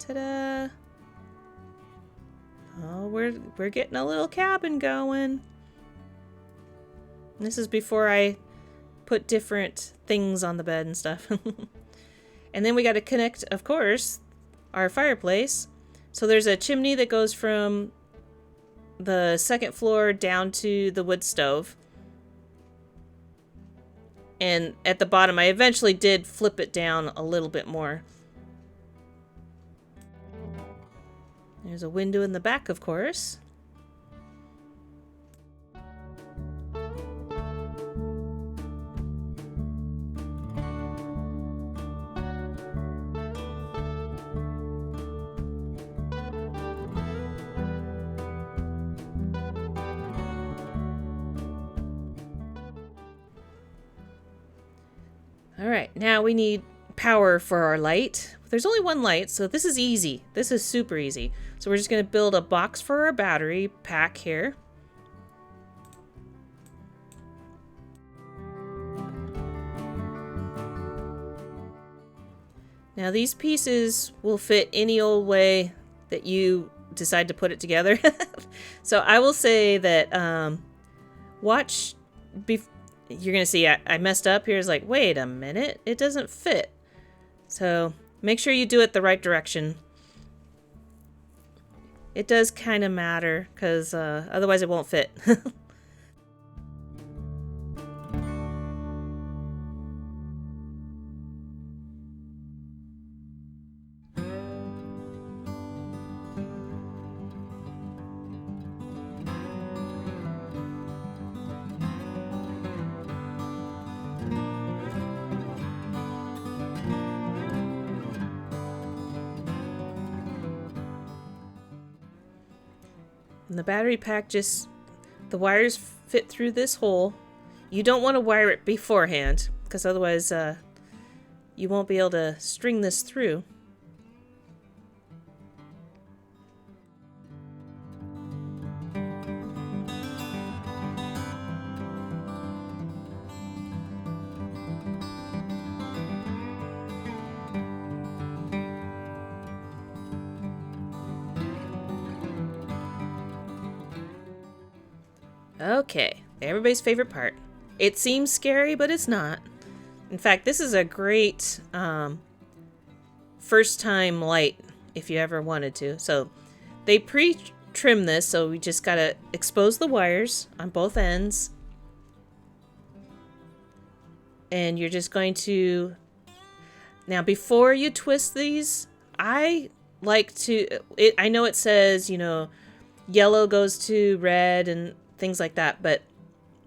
Ta-da! Oh, we're getting a little cabin going. This is before I put different things on the bed and stuff. And then we got to connect, of course, our fireplace. So there's a chimney that goes from the second floor down to the wood stove. And at the bottom, I eventually did flip it down a little bit more. There's a window in the back, of course. All right, now we need power for our light. There's only one light, so this is easy. This is super easy. So we're just going to build a box for our battery pack here. Now these pieces will fit any old way that you decide to put it together. So I will say that watch, you're going to see I messed up here. It's like, wait a minute, it doesn't fit. So make sure you do it the right direction. It does kind of matter, because otherwise it won't fit. And the battery pack just, the wires fit through this hole. You don't want to wire it beforehand, because otherwise you won't be able to string this through. Okay, everybody's favorite part. It seems scary, but it's not. In fact, this is a great first time light if you ever wanted to. So they pre-trim this, so we just gotta expose the wires on both ends. And you're just going to, now before you twist these, I like to, I know it says, you know, yellow goes to red and things like that, but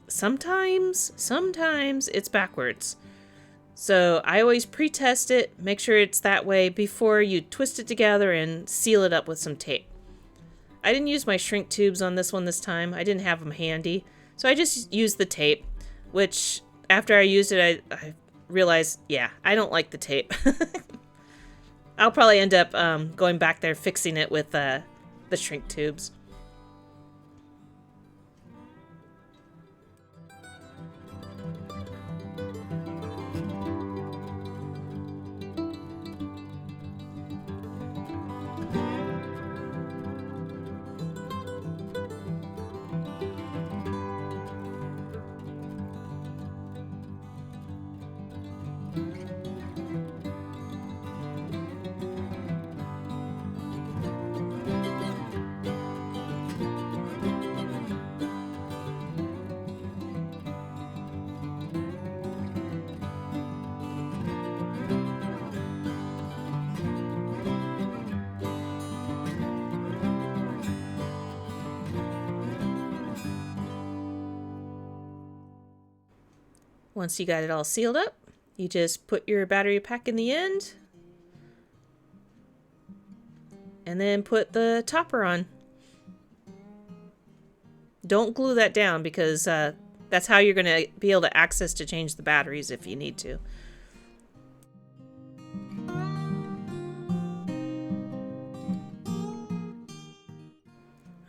sometimes it's backwards. So I always pre-test it, make sure it's that way before you twist it together and seal it up with some tape. I didn't use my shrink tubes on this one this time. I didn't have them handy, so I just used the tape, which after I used it, I realized, yeah, I don't like the tape. I'll probably end up going back there fixing it with the shrink tubes. Once you got it all sealed up, you just put your battery pack in the end and then put the topper on. Don't glue that down because that's how you're going to be able to access to change the batteries if you need to.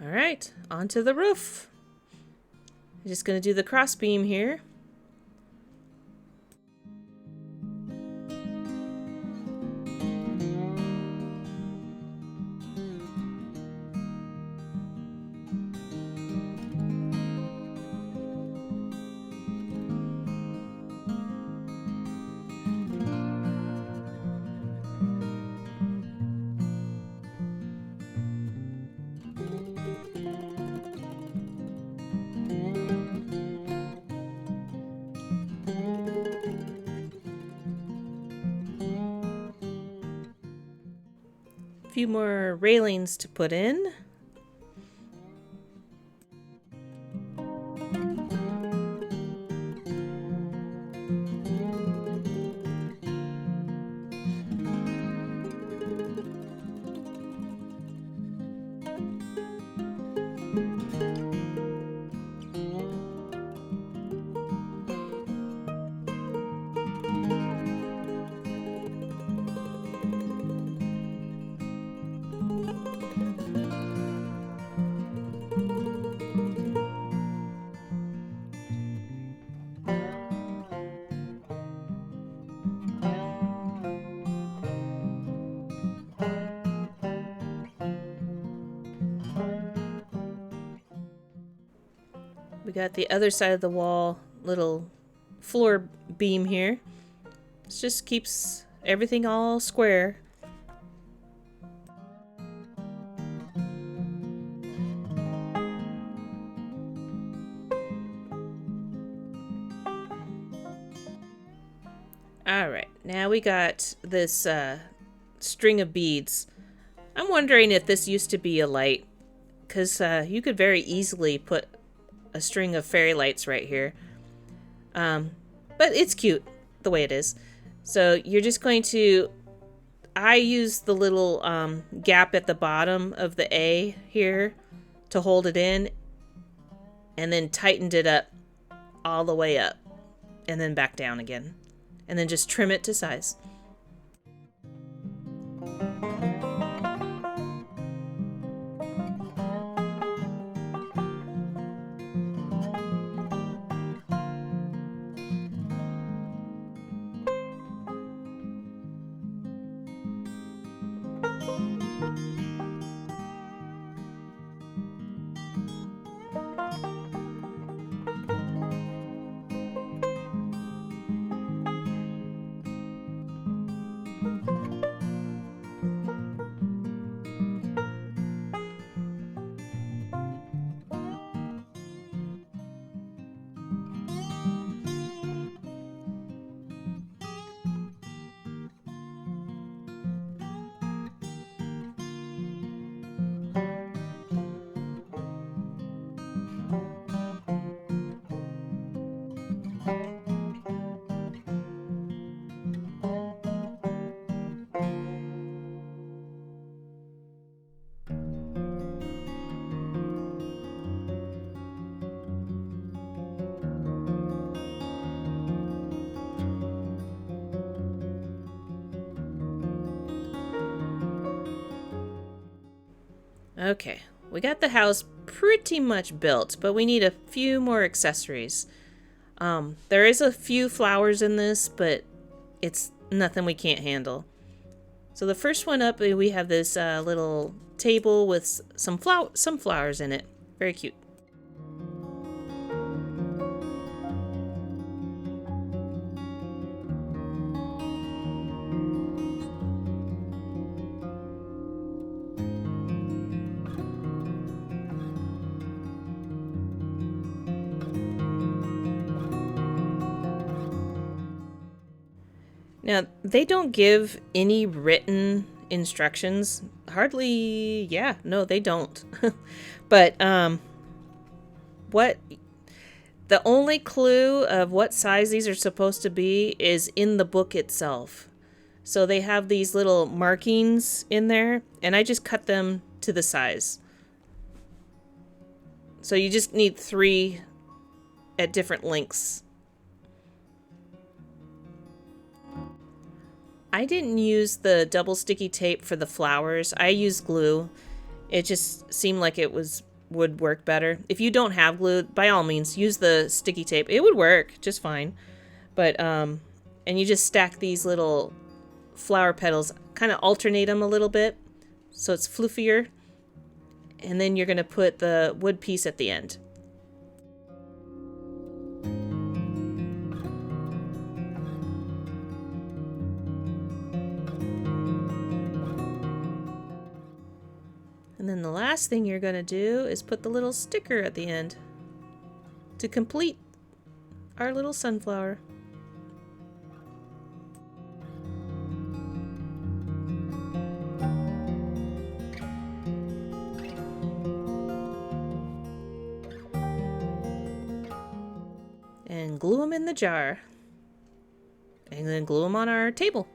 All right, onto the roof. I'm just going to do the cross beam here. Few more railings to put in. We got the other side of the wall, little floor beam here. This just keeps everything all square. Alright, now we got this string of beads. I'm wondering if this used to be a light, because you could very easily put a string of fairy lights right here. But it's cute the way it is. So you're just going to, I use the little gap at the bottom of the A here to hold it in, and then tightened it up all the way up and then back down again, and then just trim it to size. Okay, we got the house pretty much built, but we need a few more accessories. There is a few flowers in this, but it's nothing we can't handle. So the first one up, we have this little table with some flowers in it. Very cute. Now, they don't give any written instructions. Hardly, yeah, no, they don't. But what the only clue of what size these are supposed to be is in the book itself. So they have these little markings in there, and I just cut them to the size. So you just need 3 at different lengths. I didn't use the double sticky tape for the flowers. I used glue. It just seemed like it would work better. If you don't have glue, by all means, use the sticky tape. It would work just fine. But, and you just stack these little flower petals, kind of alternate them a little bit so it's fluffier. And then you're going to put the wood piece at the end. And then the last thing you're going to do is put the little sticker at the end to complete our little sunflower. And glue them in the jar. And then glue them on our table.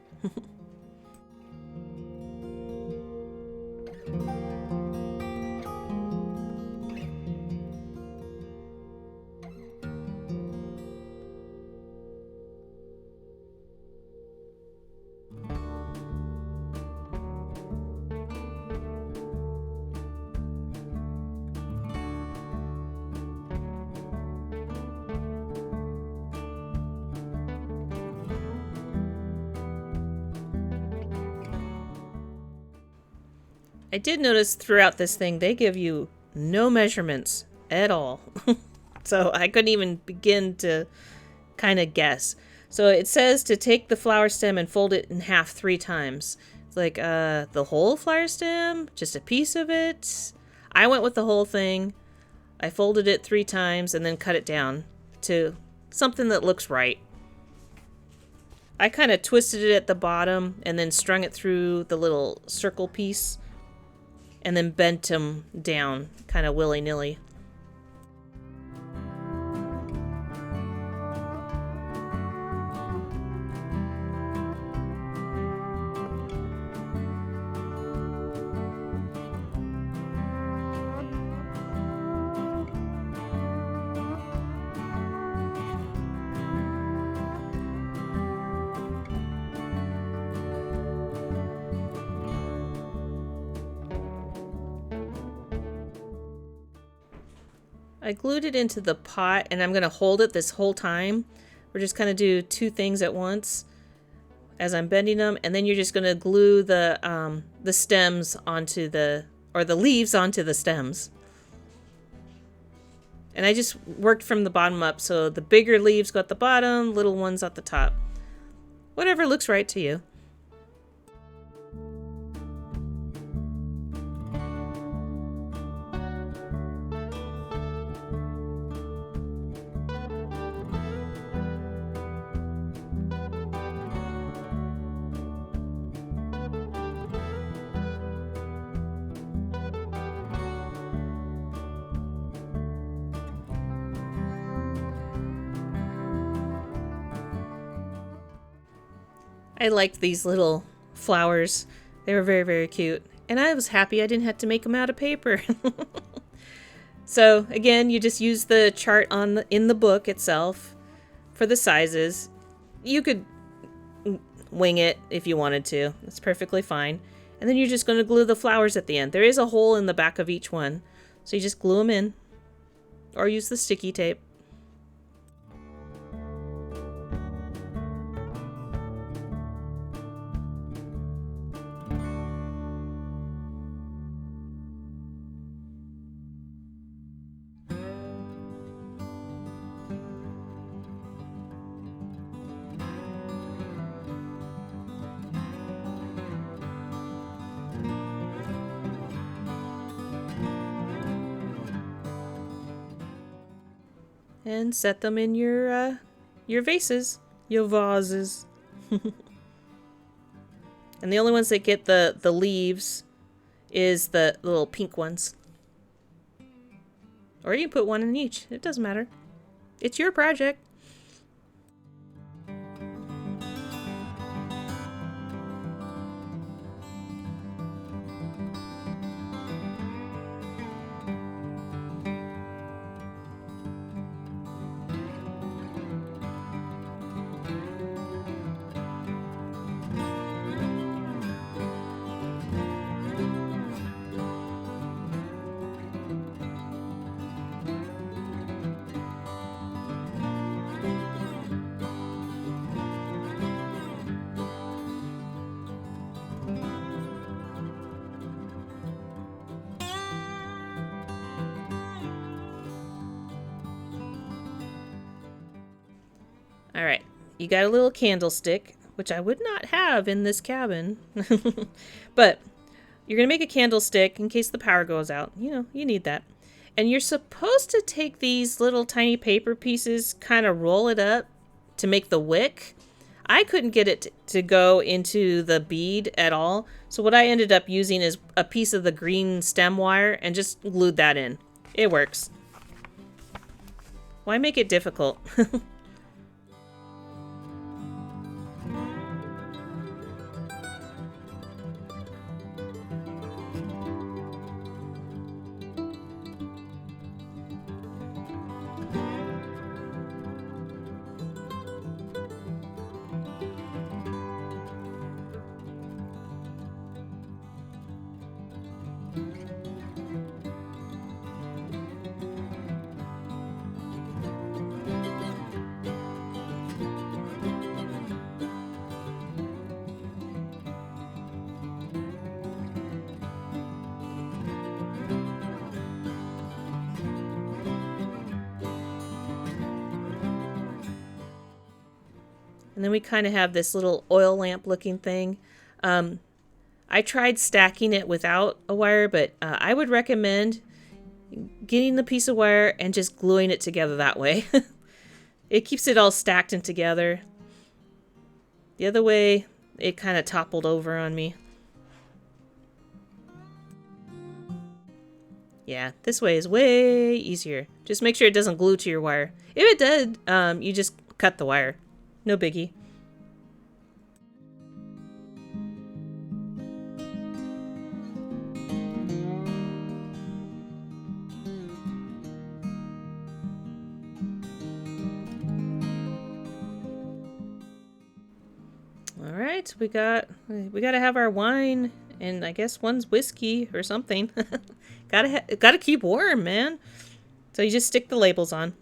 I did notice throughout this thing, they give you no measurements at all. So I couldn't even begin to kind of guess. So it says to take the flower stem and fold it in half 3 times. It's like, the whole flower stem? Just a piece of it? I went with the whole thing. I folded it 3 times and then cut it down to something that looks right. I kind of twisted it at the bottom and then strung it through the little circle piece. And then bent them down, kind of willy-nilly. I glued it into the pot, and I'm going to hold it this whole time. We're just going to do two things at once as I'm bending them, and then you're just going to glue the stems onto the leaves onto the stems. And I just worked from the bottom up, so the bigger leaves go at the bottom, little ones at the top. Whatever looks right to you. I liked these little flowers. They were very, very cute. And I was happy I didn't have to make them out of paper. So again, you just use the chart in the book itself for the sizes. You could wing it if you wanted to. That's perfectly fine. And then you're just going to glue the flowers at the end. There is a hole in the back of each one. So you just glue them in. Or use the sticky tape. And set them in your vases, your vases. And the only ones that get the leaves is the little pink ones. Or you can put one in each. It doesn't matter. It's your project. All right, you got a little candlestick, which I would not have in this cabin. But you're going to make a candlestick in case the power goes out. You know, you need that. And you're supposed to take these little tiny paper pieces, kind of roll it up to make the wick. I couldn't get it to go into the bead at all. So what I ended up using is a piece of the green stem wire and just glued that in. It works. Why make it difficult? And then we kind of have this little oil lamp looking thing. I tried stacking it without a wire, but I would recommend getting the piece of wire and just gluing it together that way. It keeps it all stacked and together. The other way, it kind of toppled over on me. Yeah, this way is way easier. Just make sure it doesn't glue to your wire. If it did, you just cut the wire. No biggie. All right, we gotta have our wine, and I guess one's whiskey or something. Gotta keep warm, man. So you just stick the labels on.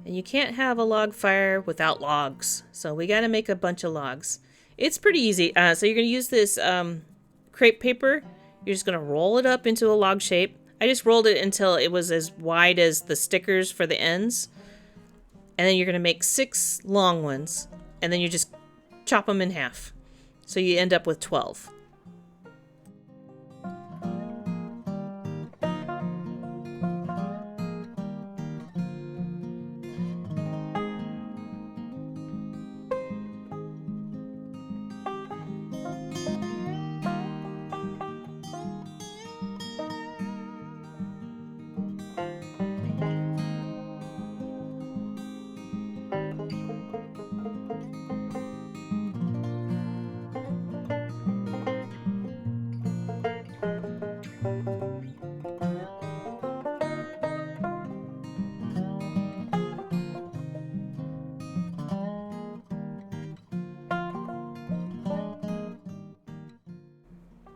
And you can't have a log fire without logs. So we got to make a bunch of logs. It's pretty easy. So you're going to use this crepe paper. You're just going to roll it up into a log shape. I just rolled it until it was as wide as the stickers for the ends. And then you're going to make 6 long ones. And then you just chop them in half. So you end up with 12.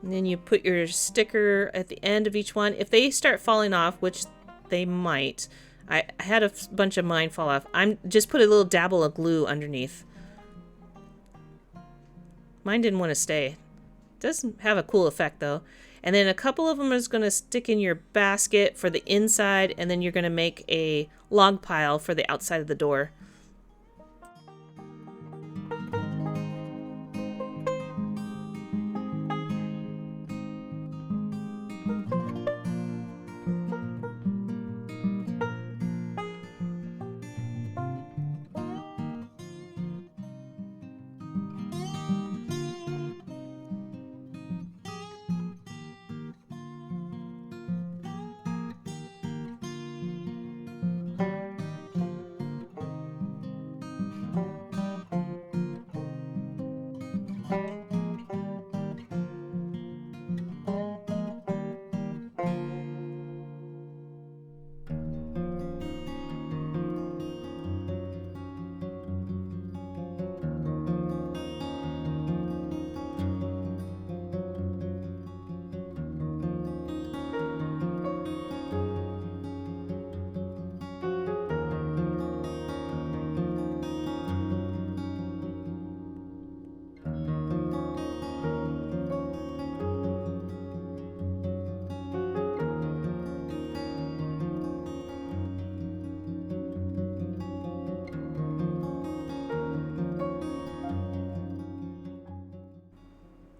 And then you put your sticker at the end of each one. If they start falling off, which they might, I had a bunch of mine fall off. I'm just put a little dabble of glue underneath. Mine didn't want to stay. It does have a cool effect though. And then a couple of them is going to stick in your basket for the inside, and then you're going to make a log pile for the outside of the door.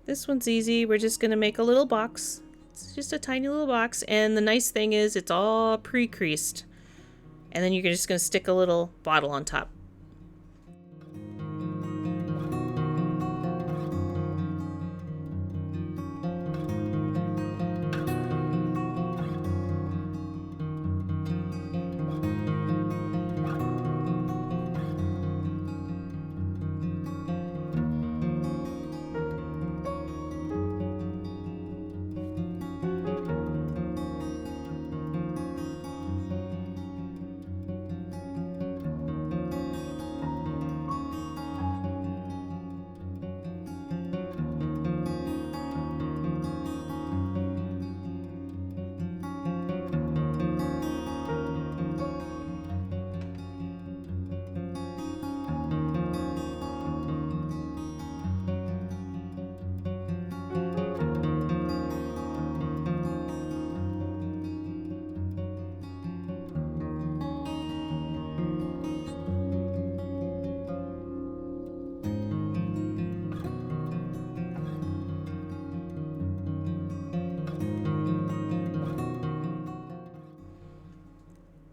This one's easy. We're just going to make a little box. It's just a tiny little box. And the nice thing is it's all pre-creased. And then you're just going to stick a little bottle on top.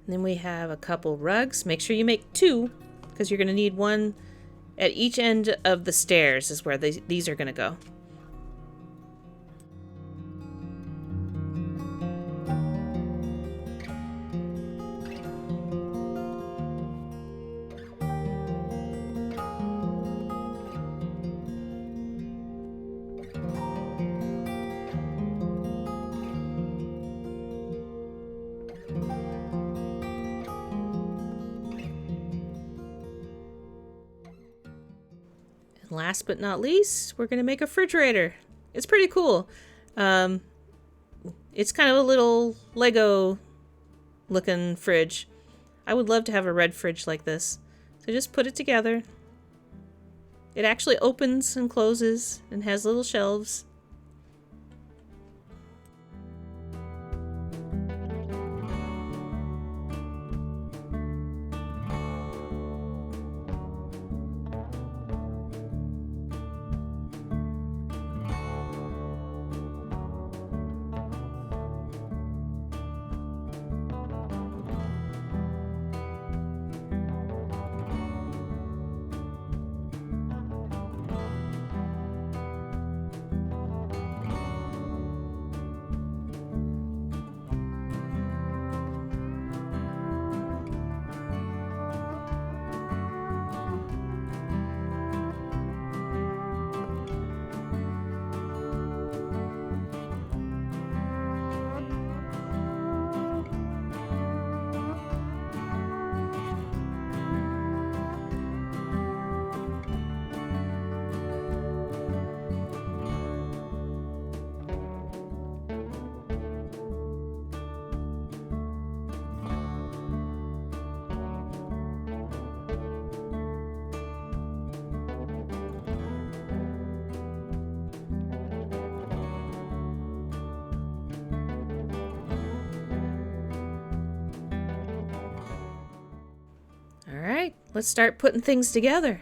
And then we have a couple rugs. Make sure you make 2 because you're going to need one at each end of the stairs is where these are going to go. Last but not least, we're going to make a refrigerator. It's pretty cool. It's kind of a little Lego looking fridge. I would love to have a red fridge like this. So just put it together. It actually opens and closes and has little shelves. Alright, let's start putting things together.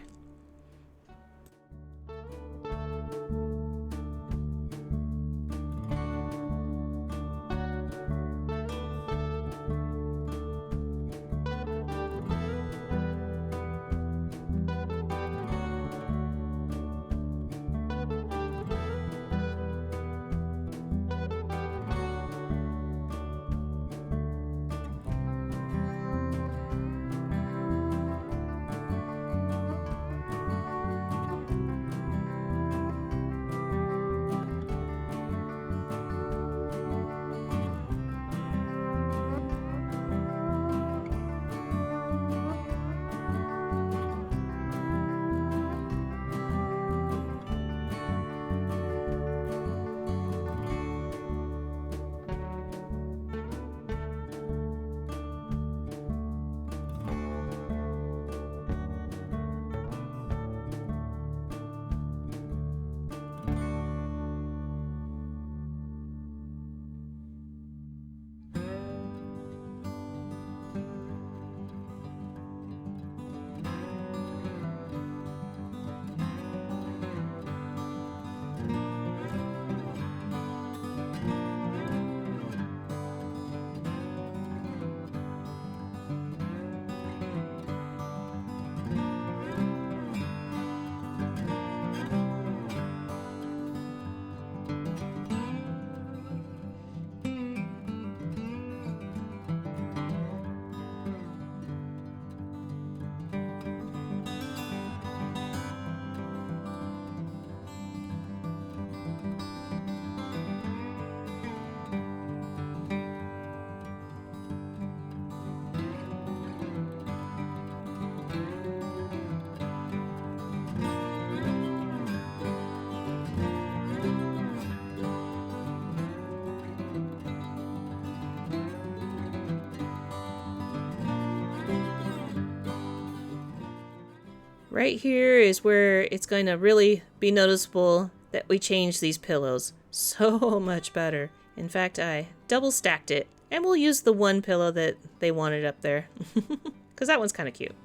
Right here is where it's going to really be noticeable that we changed these pillows. So much better. In fact, I double stacked it. And we'll use the one pillow that they wanted up there. Because that one's kind of cute.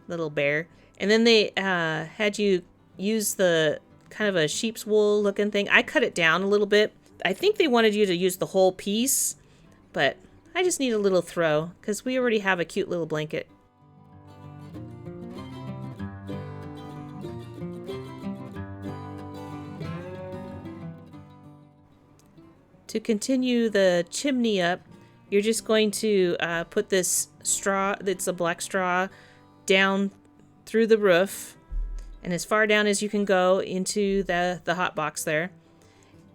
Little bear. And then they had you use the kind of a sheep's wool looking thing. I cut it down a little bit. I think they wanted you to use the whole piece. But I just need a little throw because we already have a cute little blanket. To continue the chimney up, you're just going to put this straw, that's a black straw, down through the roof and as far down as you can go into the hot box there.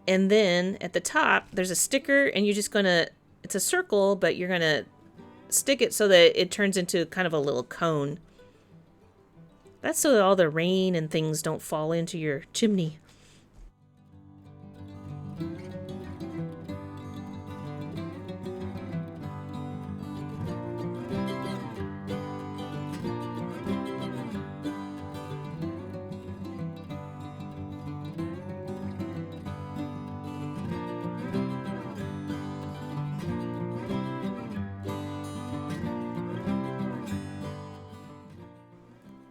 And then at the top, there's a sticker, and you're just going to, it's a circle, but you're going to stick it so that it turns into kind of a little cone. That's so that all the rain and things don't fall into your chimney.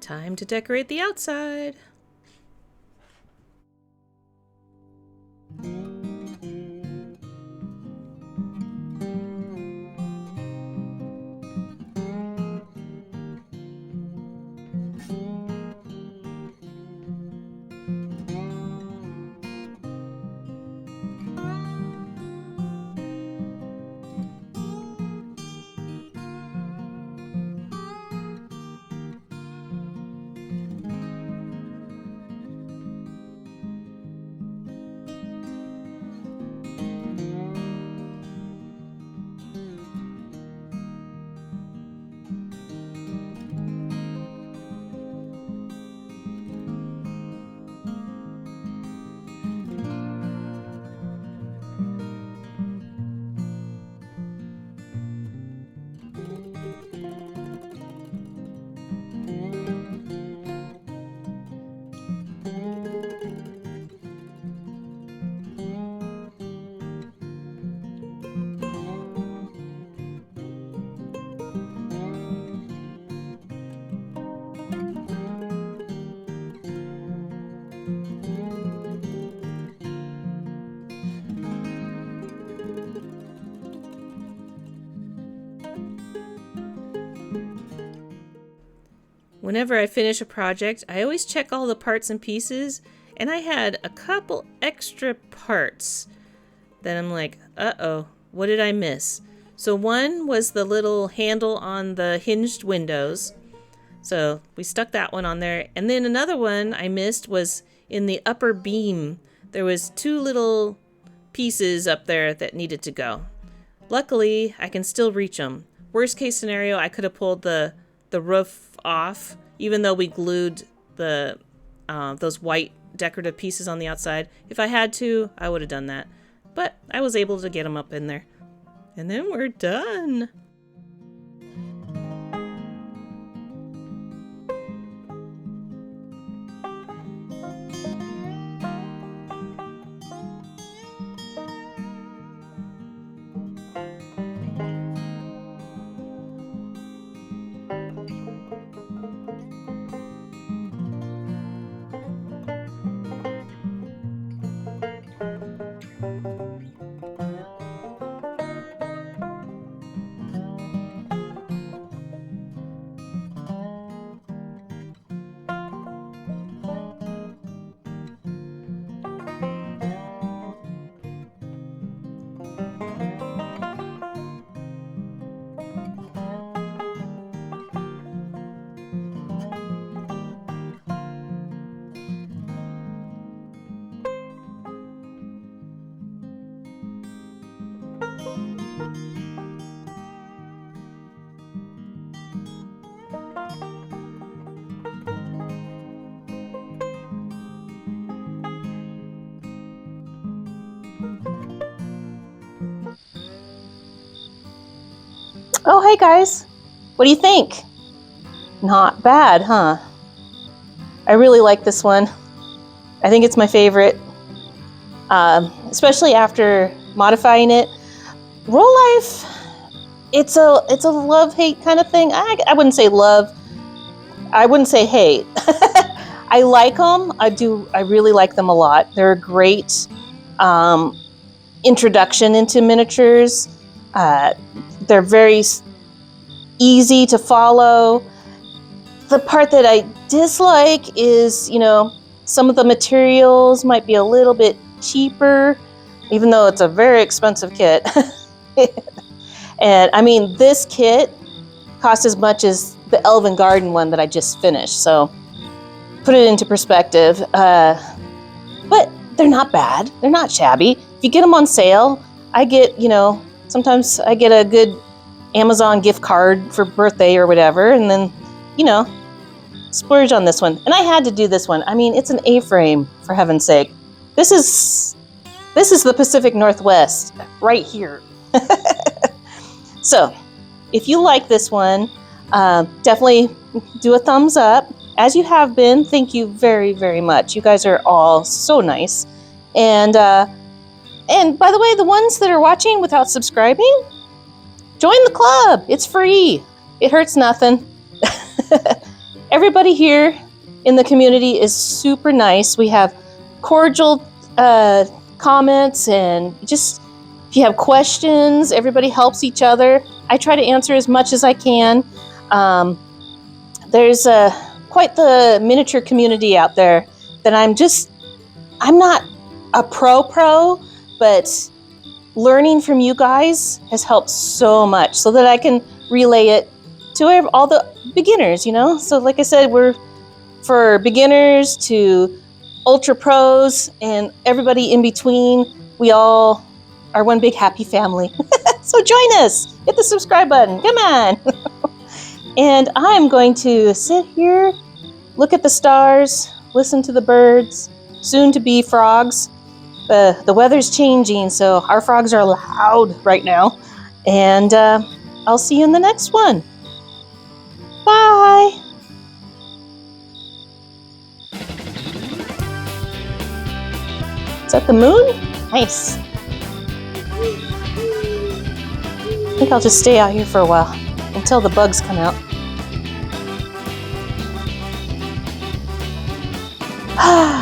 Time to decorate the outside. Whenever I finish a project, I always check all the parts and pieces, and I had a couple extra parts that I'm like, uh-oh, what did I miss? So one was the little handle on the hinged windows. So we stuck that one on there. And then another one I missed was in the upper beam. There was two little pieces up there that needed to go. Luckily, I can still reach them. Worst case scenario, I could have pulled the roof off, even though we glued the those white decorative pieces on the outside. If I had to, I would have done that. But I was able to get them up in there. And then we're done. Oh, hey guys. What do you think? Not bad, huh? I really like this one. I think it's my favorite, especially after modifying it. Rolife, it's a love-hate kind of thing. I wouldn't say love. I wouldn't say hate. I like them. I really like them a lot. They're a great introduction into miniatures. they're very easy to follow. The part that I dislike is, you know, some of the materials might be a little bit cheaper, even though it's a very expensive kit. And I mean, this kit cost as much as the Elven Garden one that I just finished. So put it into perspective. But they're not bad. They're not shabby. If you get them on sale, I get, you know, sometimes I get a good Amazon gift card for birthday or whatever. And then, you know, splurge on this one. And I had to do this one. I mean, it's an A-frame, for heaven's sake. This is the Pacific Northwest right here. So if you like this one, definitely do a thumbs up. As you have been, thank you very, very much. You guys are all so nice. And by the way, the ones that are watching without subscribing, join the club. It's free. It hurts nothing. Everybody here in the community is super nice. We have cordial comments, and just if you have questions, everybody helps each other. I try to answer as much as I can. There's quite the miniature community out there that I'm not a pro, but learning from you guys has helped so much so that I can relay it to all the beginners, you know? So like I said, we're for beginners to ultra pros and everybody in between. We all are one big happy family. So join us. Hit the subscribe button. Come on. And I'm going to sit here, look at the stars, listen to the birds, soon to be frogs. The weather's changing, so our frogs are loud right now. And I'll see you in the next one. Bye. Is that the moon? Nice. I think I'll just stay out here for a while until the bugs come out. Ah.